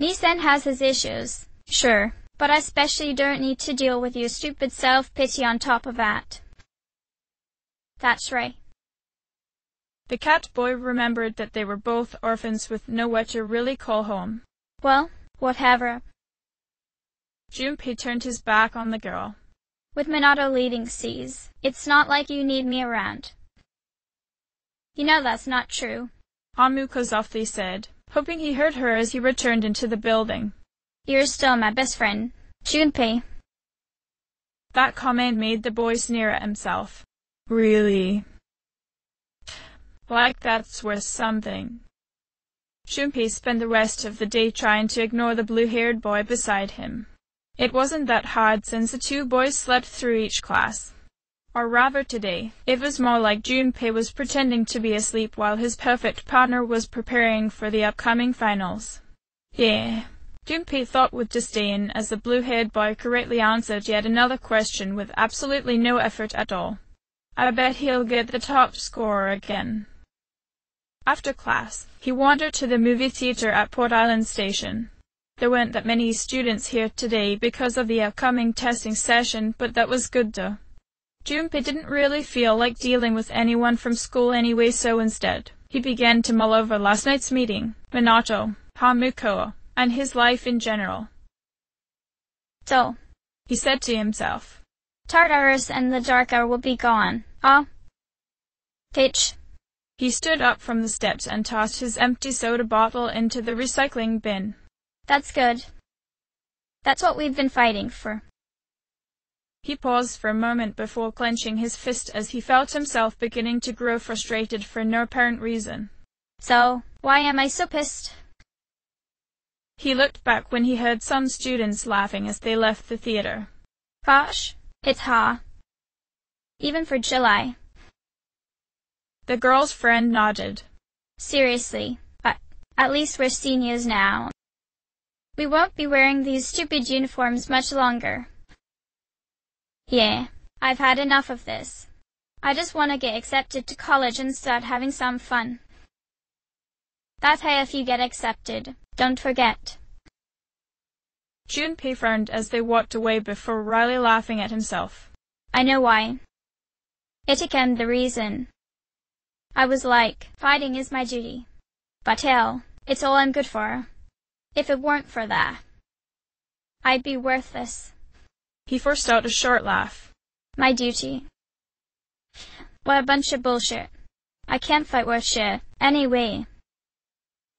Nissan has his issues, sure, but I especially don't need to deal with your stupid self-pity on top of that. That's right. The cat boy remembered that they were both orphans with nowhere to really call home. Well, whatever. Junpei turned his back on the girl. With Minato leading seas, it's not like you need me around. You know that's not true, Hamuko softly said, hoping he heard her as he returned into the building. You're still my best friend, Junpei. That comment made the boy sneer at himself. Really? Like that's worth something. Junpei spent the rest of the day trying to ignore the blue-haired boy beside him. It wasn't that hard since the two boys slept through each class. Or rather today, it was more like Junpei was pretending to be asleep while his perfect partner was preparing for the upcoming finals. Yeah, Junpei thought with disdain as the blue-haired boy correctly answered yet another question with absolutely no effort at all. I bet he'll get the top score again. After class, he wandered to the movie theater at Port Island Station. There weren't that many students here today because of the upcoming testing session, but that was good though. Junpei didn't really feel like dealing with anyone from school anyway, so instead, he began to mull over last night's meeting, Minato, Hamuko, and his life in general. So, he said to himself, Tartarus and the Dark Hour will be gone. Pitch. He stood up from the steps and tossed his empty soda bottle into the recycling bin. That's good. That's what we've been fighting for. He paused for a moment before clenching his fist as he felt himself beginning to grow frustrated for no apparent reason. So, why am I so pissed? He looked back when he heard some students laughing as they left the theater. Gosh, it's hot. Even for July. The girl's friend nodded. Seriously, but at least we're seniors now. We won't be wearing these stupid uniforms much longer. Yeah, I've had enough of this. I just want to get accepted to college and start having some fun. That's how if you get accepted, don't forget. Junpei frowned as they walked away before wryly laughing at himself. I know why. It became the reason. I was like, fighting is my duty. But hell, it's all I'm good for. If it weren't for that, I'd be worthless. He forced out a short laugh. My duty. What a bunch of bullshit. I can't fight worth shit, anyway.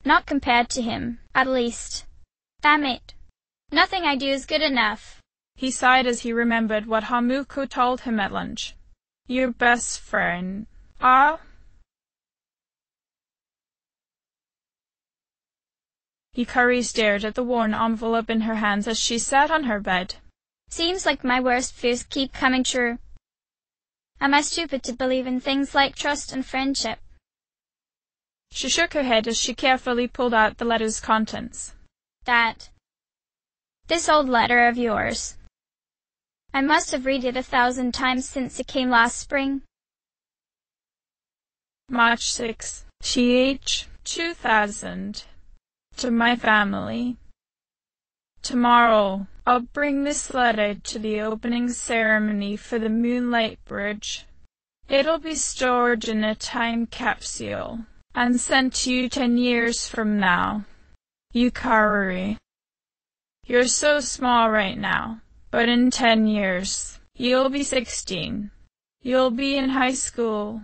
Not compared to him, at least. Damn it. Nothing I do is good enough. He sighed as he remembered what Hamuko told him at lunch. Your best friend. Hikari stared at the worn envelope in her hands as she sat on her bed. Seems like my worst fears keep coming true. Am I stupid to believe in things like trust and friendship? She shook her head as she carefully pulled out the letter's contents. This old letter of yours. I must have read it 1,000 times since it came last spring. March 6, th, 2000. To my family. Tomorrow, I'll bring this letter to the opening ceremony for the Moonlight Bridge. It'll be stored in a time capsule and sent to you 10 years from now. Yukari. You're so small right now, but in 10 years, you'll be 16. You'll be in high school.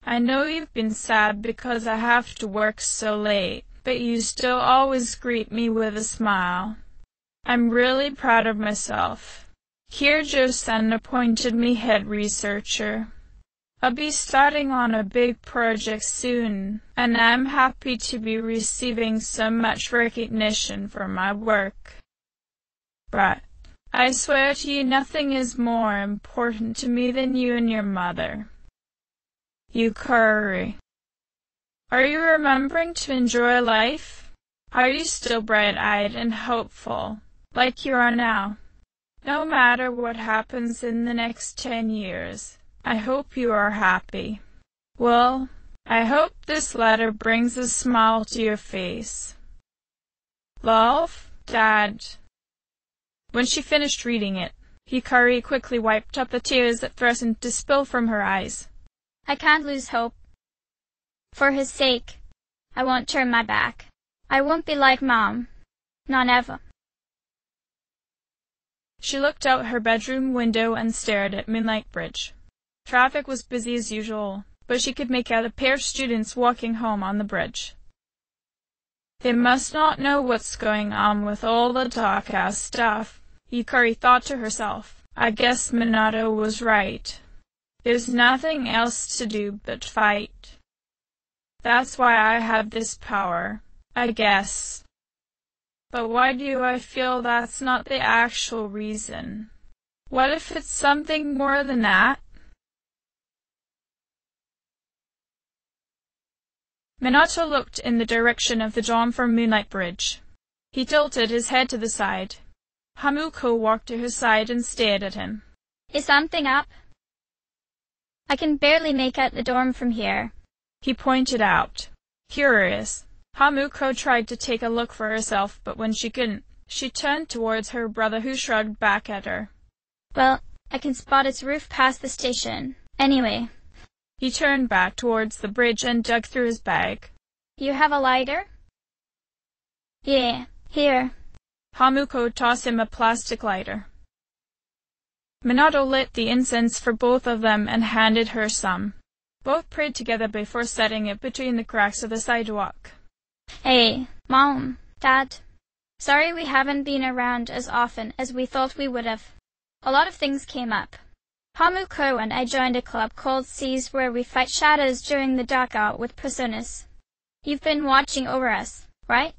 I know you've been sad because I have to work so late, but you still always greet me with a smile. I'm really proud of myself. Kirjo-san appointed me head researcher. I'll be starting on a big project soon, and I'm happy to be receiving so much recognition for my work. But I swear to you nothing is more important to me than you and your mother. Yukari. Are you remembering to enjoy life? Are you still bright-eyed and hopeful, like you are now? No matter what happens in the next 10 years, I hope you are happy. Well, I hope this letter brings a smile to your face. Love, Dad. When she finished reading it, Hikari quickly wiped up the tears that threatened to spill from her eyes. I can't lose hope. For his sake, I won't turn my back. I won't be like Mom. Not ever. She looked out her bedroom window and stared at Moonlight Bridge. Traffic was busy as usual, but she could make out a pair of students walking home on the bridge. They must not know what's going on with all the talk-ass stuff, Yukari thought to herself. I guess Minato was right. There's nothing else to do but fight. That's why I have this power, I guess. But why do I feel that's not the actual reason? What if it's something more than that? Minato looked in the direction of the dawn from Moonlight Bridge. He tilted his head to the side. Hamuko walked to his side and stared at him. Is something up? I can barely make out the dorm from here. He pointed out. Curious. Hamuko tried to take a look for herself, but when she couldn't, she turned towards her brother, who shrugged back at her. Well, I can spot its roof past the station. Anyway. He turned back towards the bridge and dug through his bag. You have a lighter? Yeah, here. Hamuko tossed him a plastic lighter. Minato lit the incense for both of them and handed her some. Both prayed together before setting it between the cracks of the sidewalk. Hey, Mom, Dad. Sorry we haven't been around as often as we thought we would have. A lot of things came up. Hamuko and I joined a club called Seas where we fight shadows during the dark out with personas. You've been watching over us, right?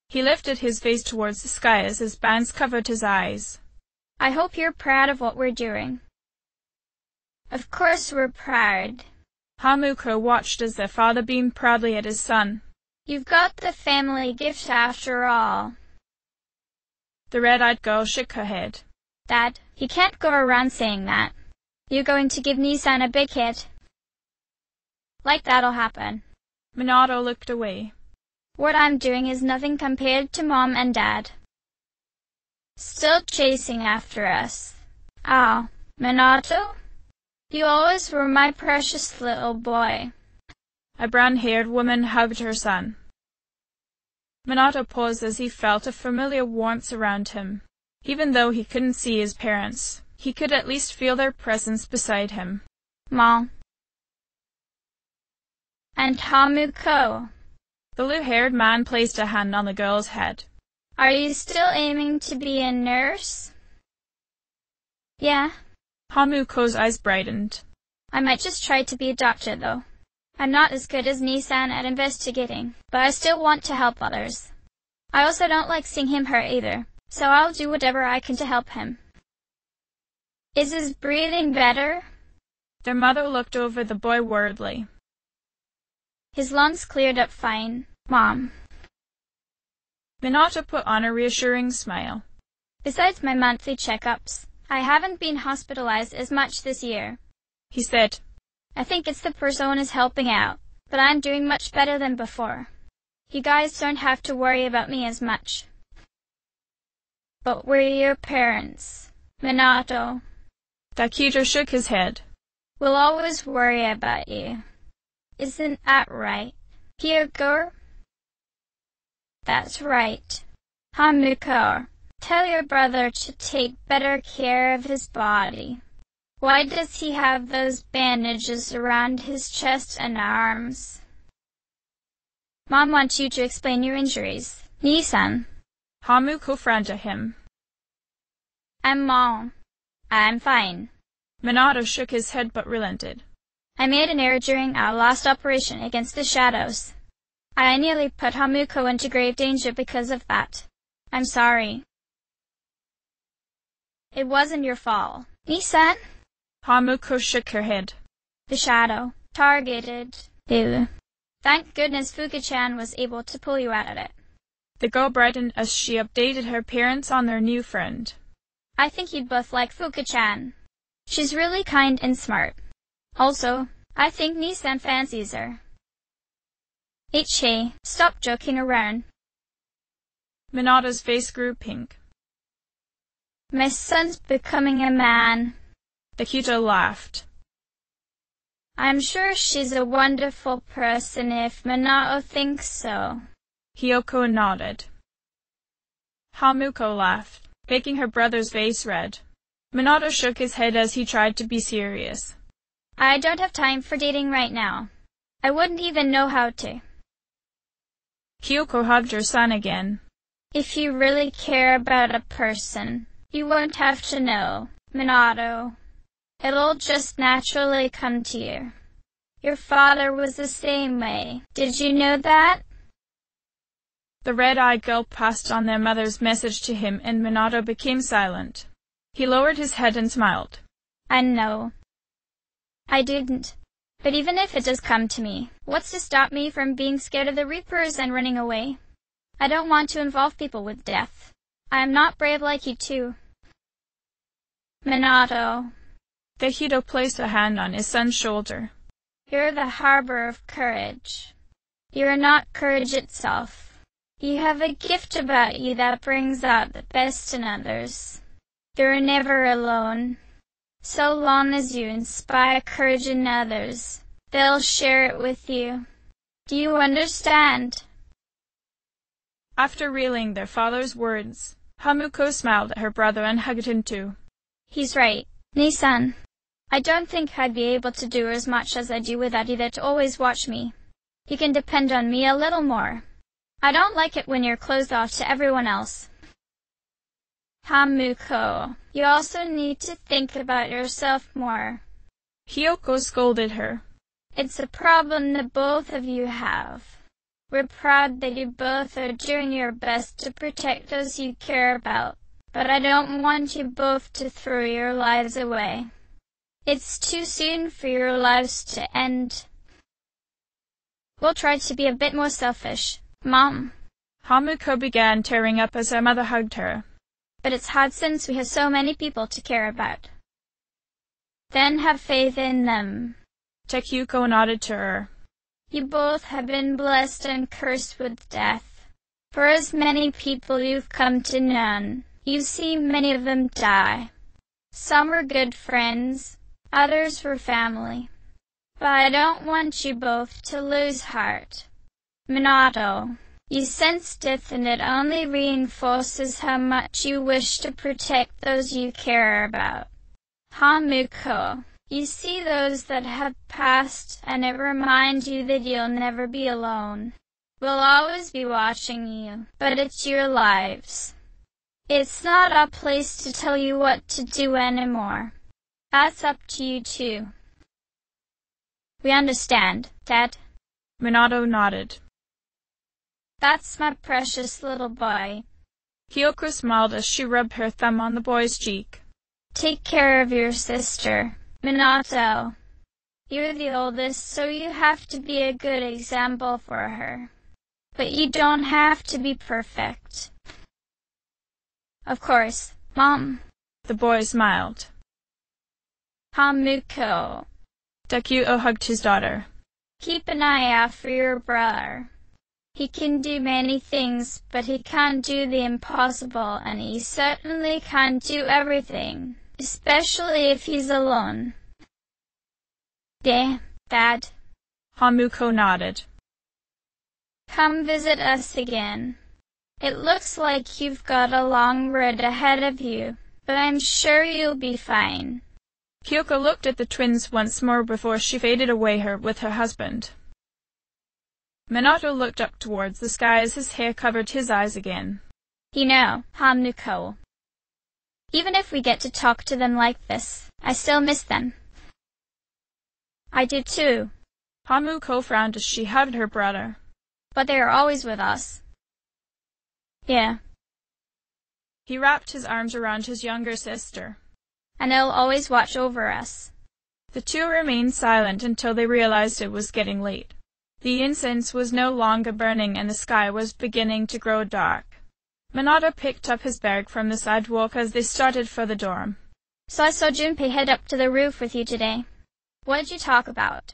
He lifted his face towards the sky as his bands covered his eyes. I hope you're proud of what we're doing. Of course we're proud. Hamuko watched as their father beamed proudly at his son. You've got the family gift after all. The red-eyed girl shook her head. Dad, you can't go around saying that. You're going to give Nissan a big hit. Like that'll happen. Minato looked away. What I'm doing is nothing compared to Mom and Dad. Still chasing after us. Oh, Minato? You always were my precious little boy. A brown-haired woman hugged her son. Minato paused as he felt a familiar warmth around him. Even though he couldn't see his parents, he could at least feel their presence beside him. Mom. And Hamuko. The blue-haired man placed a hand on the girl's head. Are you still aiming to be a nurse? Yeah. Hamuko's eyes brightened. I might just try to be a doctor, though. I'm not as good as Nissan at investigating, but I still want to help others. I also don't like seeing him hurt either, so I'll do whatever I can to help him. Is his breathing better? Their mother looked over the boy worriedly. His lungs cleared up fine, Mom. Minato put on a reassuring smile. Besides my monthly checkups, I haven't been hospitalized as much this year, he said. I think it's the personas helping out, but I'm doing much better than before. You guys don't have to worry about me as much. But we're your parents, Minato. Takedo shook his head. We'll always worry about you. Isn't that right, Hyuko? That's right. Hamuko, tell your brother to take better care of his body. Why does he have those bandages around his chest and arms? Mom wants you to explain your injuries. Nii-san. Hamuko frowned at him. Mom. I'm fine. Minato shook his head but relented. I made an error during our last operation against the shadows. I nearly put Hamuko into grave danger because of that. I'm sorry. It wasn't your fault. Nii-san? Hamuko shook her head. The shadow targeted you. Thank goodness Fuka-chan was able to pull you out of it. The girl brightened as she updated her parents on their new friend. I think you'd both like Fuka-chan. She's really kind and smart. Also, I think Nii-san fancies her. Ichi, stop joking around. Minato's face grew pink. My son's becoming a man. Takedo laughed. I'm sure she's a wonderful person if Minato thinks so. Hyuko nodded. Hamuko laughed, making her brother's face red. Minato shook his head as he tried to be serious. I don't have time for dating right now. I wouldn't even know how to. Hyuko hugged her son again. If you really care about a person, you won't have to know, Minato. It'll just naturally come to you. Your father was the same way. Did you know that? The red-eyed girl passed on their mother's message to him, and Minato became silent. He lowered his head and smiled. I know. I didn't. But even if it does come to me, what's to stop me from being scared of the Reapers and running away? I don't want to involve people with death. I am not brave like you two. Minato. Takedo placed a hand on his son's shoulder. You're the harbor of courage. You're not courage itself. You have a gift about you that brings out the best in others. You're never alone. So long as you inspire courage in others, they'll share it with you. Do you understand? After reeling their father's words, Hamuko smiled at her brother and hugged him too. He's right, Nii-san. I don't think I'd be able to do as much as I do without you there to always watch me. You can depend on me a little more. I don't like it when you're closed off to everyone else. Hamuko, you also need to think about yourself more. Hyuko scolded her. It's a problem that both of you have. We're proud that you both are doing your best to protect those you care about, but I don't want you both to throw your lives away. It's too soon for your lives to end. We'll try to be a bit more selfish, Mom. Hamuko began tearing up as her mother hugged her. But it's hard since we have so many people to care about. Then have faith in them. Takedo nodded to her. You both have been blessed and cursed with death. For as many people you've come to know, you've seen many of them die. Some were good friends, others were family. But I don't want you both to lose heart. Minato, you sense death and it only reinforces how much you wish to protect those you care about. Hamuko, you see those that have passed and it reminds you that you'll never be alone. We'll always be watching you, but it's your lives. It's not our place to tell you what to do anymore. That's up to you too. We understand, Dad. Minato nodded. That's my precious little boy. Hyuko smiled as she rubbed her thumb on the boy's cheek. Take care of your sister, Minato. You're the oldest, so you have to be a good example for her. But you don't have to be perfect. Of course, Mom. The boy smiled. He can do many things, but he can't do the impossible, and he certainly can't do everything, especially if he's alone. Dad. Hamuko nodded. Come visit us again. It looks like you've got a long road ahead of you, but I'm sure you'll be fine. Kyoko looked at the twins once more before she faded away with her husband. Minato looked up towards the sky as his hair covered his eyes again. You know, Hamuko, even if we get to talk to them like this, I still miss them. I do too. Hamuko frowned as she hugged her brother. But they are always with us. Yeah. He wrapped his arms around his younger sister. And they'll always watch over us. The two remained silent until they realized it was getting late. The incense was no longer burning and the sky was beginning to grow dark. Minato picked up his bag from the sidewalk as they started for the dorm. So I saw Junpei head up to the roof with you today. What did you talk about?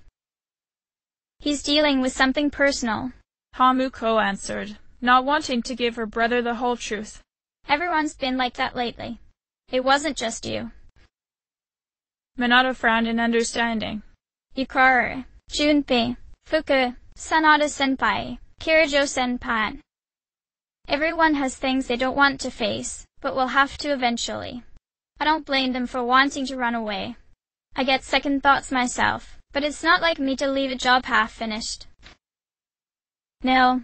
He's dealing with something personal. Hamuko answered, not wanting to give her brother the whole truth. Everyone's been like that lately. It wasn't just you. Minato frowned in understanding. Yukari, Junpei, Fuku, Sanada-senpai, Kirijo-senpai. Everyone has things they don't want to face, but will have to eventually. I don't blame them for wanting to run away. I get second thoughts myself, but it's not like me to leave a job half-finished. No.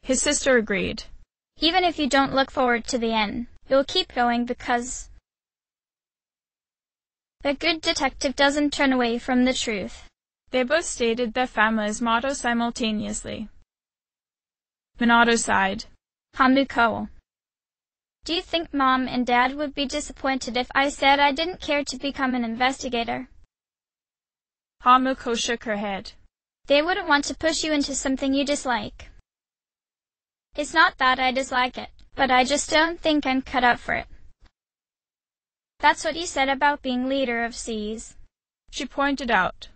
His sister agreed. Even if you don't look forward to the end, you'll keep going because a good detective doesn't turn away from the truth. They both stated their family's motto simultaneously. Minato sighed. Hamuko, do you think Mom and Dad would be disappointed if I said I didn't care to become an investigator? Hamuko shook her head. They wouldn't want to push you into something you dislike. It's not that I dislike it, but I just don't think I'm cut out for it. That's what you said about being leader of Seas. She pointed out.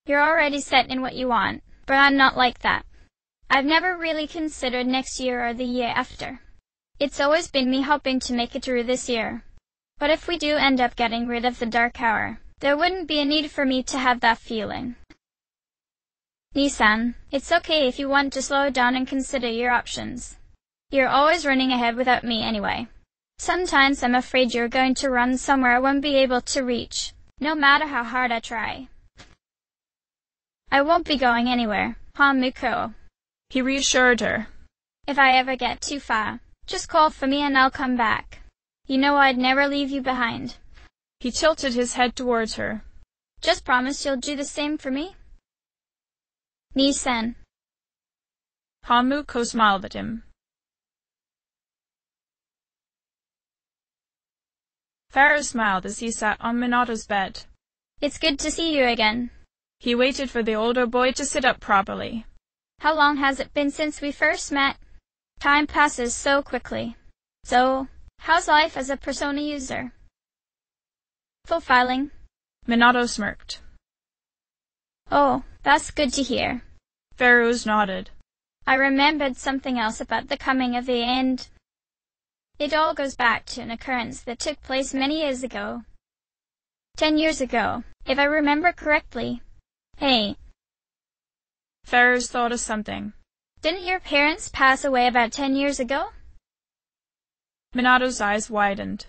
You're already set in what you want, but I'm not like that. I've never really considered next year or the year after. It's always been me hoping to make it through this year. But if we do end up getting rid of the Dark Hour, there wouldn't be a need for me to have that feeling. Nissan, it's okay if you want to slow down and consider your options. You're always running ahead without me anyway. Sometimes I'm afraid you're going to run somewhere I won't be able to reach, no matter how hard I try. I won't be going anywhere, Hamuko. He reassured her. If I ever get too far, just call for me and I'll come back. You know I'd never leave you behind. He tilted his head towards her. Just promise you'll do the same for me? Nissan. Hamuko smiled at him. Farah smiled as he sat on Minato's bed. It's good to see you again. He waited for the older boy to sit up properly. How long has it been since we first met? Time passes so quickly. So, how's life as a Persona user? Fulfilling. Minato smirked. Oh, that's good to hear. Pharaohs nodded. I remembered something else about the coming of the end. It all goes back to an occurrence that took place many years ago. 10 years ago, if I remember correctly. Hey. Pharaohs thought of something. Didn't your parents pass away about 10 years ago? Minato's eyes widened.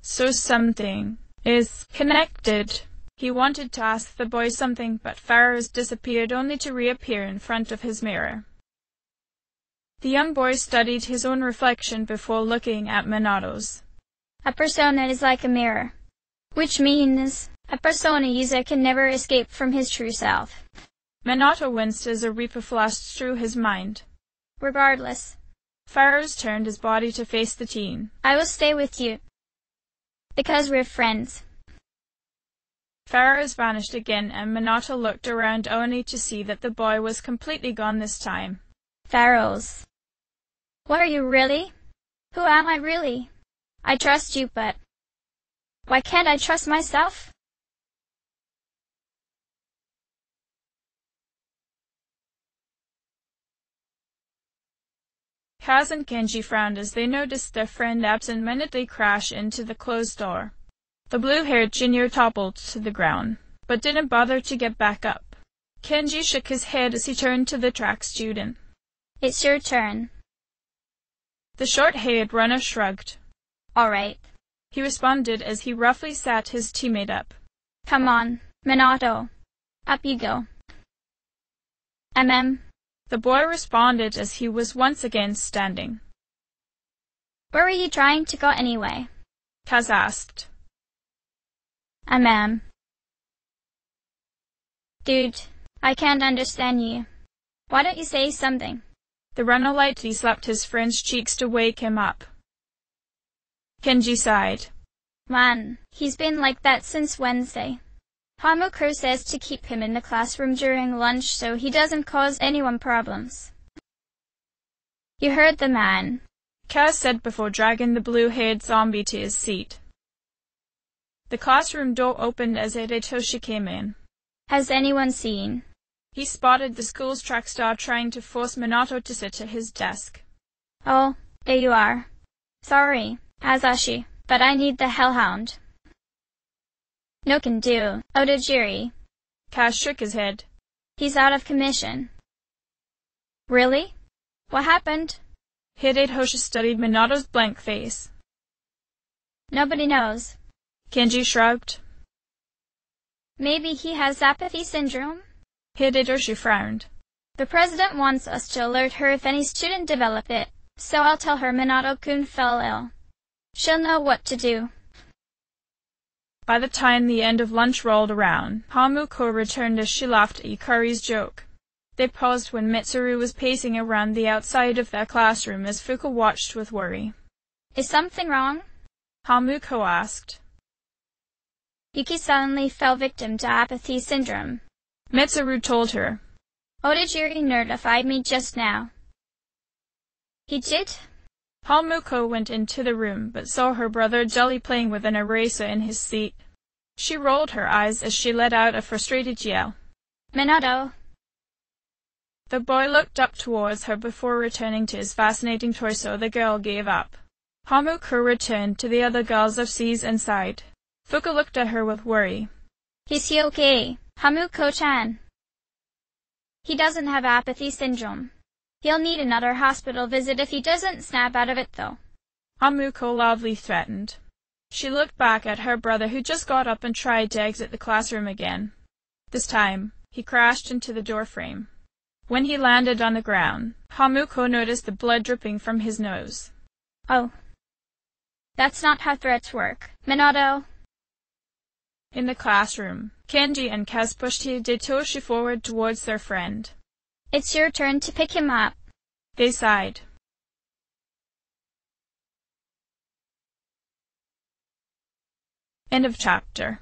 So something is connected. He wanted to ask the boy something, but Pharaohs disappeared only to reappear in front of his mirror. The young boy studied his own reflection before looking at Minato's. A persona is like a mirror, which means a persona user can never escape from his true self. Minato winced as a reaper flashed through his mind. Regardless, Pharaohs turned his body to face the teen. I will stay with you, because we're friends. Pharaohs vanished again, and Minato looked around only to see that the boy was completely gone this time. Pharaohs. What are you really? Who am I really? I trust you, but why can't I trust myself? Kaz and Kenji frowned as they noticed their friend absent-mindedly crash into the closed door. The blue-haired junior toppled to the ground, but didn't bother to get back up. Kenji shook his head as he turned to the track student. It's your turn. The short-haired runner shrugged. All right, he responded as he roughly sat his teammate up. Come on, Minato. Up you go. The boy responded as he was once again standing. Where were you trying to go anyway? Kaz asked. Dude, I can't understand you. Why don't you say something? The runner lightly slapped his friend's cheeks to wake him up. Kenji sighed. Man, he's been like that since Wednesday. Hamukuro says to keep him in the classroom during lunch so he doesn't cause anyone problems. You heard the man, Kaz said before dragging the blue-haired zombie to his seat. The classroom door opened as Hidetoshi came in. Has anyone seen? He spotted the school's track star trying to force Minato to sit at his desk. Oh, there you are. Sorry, Azashi, but I need the hellhound. No can do, Odajiri. Kaz shook his head. He's out of commission. Really? What happened? Hidetoshi studied Minato's blank face. Nobody knows. Kenji shrugged. Maybe he has apathy syndrome? Hidetoshi frowned. The president wants us to alert her if any student develop it, so I'll tell her Minato-kun fell ill. She'll know what to do. By the time the end of lunch rolled around, Hamukuro returned as she laughed at Yukari's joke. They paused when Mitsuru was pacing around the outside of their classroom as Fuka watched with worry. Is something wrong? Hamukuro asked. Yuki suddenly fell victim to apathy syndrome. Mitsuru told her. Odajiri notified me just now. He did? Hamukuro went into the room, but saw her brother Jelly playing with an eraser in his seat. She rolled her eyes as she let out a frustrated yell. Minato! The boy looked up towards her before returning to his fascinating torso. The girl gave up. Hamukuro returned to the other girls overseas and sighed. Fuka looked at her with worry. Is he okay, Hamukuro-chan? He doesn't have apathy syndrome. He'll need another hospital visit if he doesn't snap out of it, though. Hamukuro loudly threatened. She looked back at her brother, who just got up and tried to exit the classroom again. This time, he crashed into the doorframe. When he landed on the ground, Hamukuro noticed the blood dripping from his nose. Oh. That's not how threats work, Minato. In the classroom, Kenji and Kaz pushed Hidetoshi forward towards their friend. It's your turn to pick him up. They sighed. End of chapter.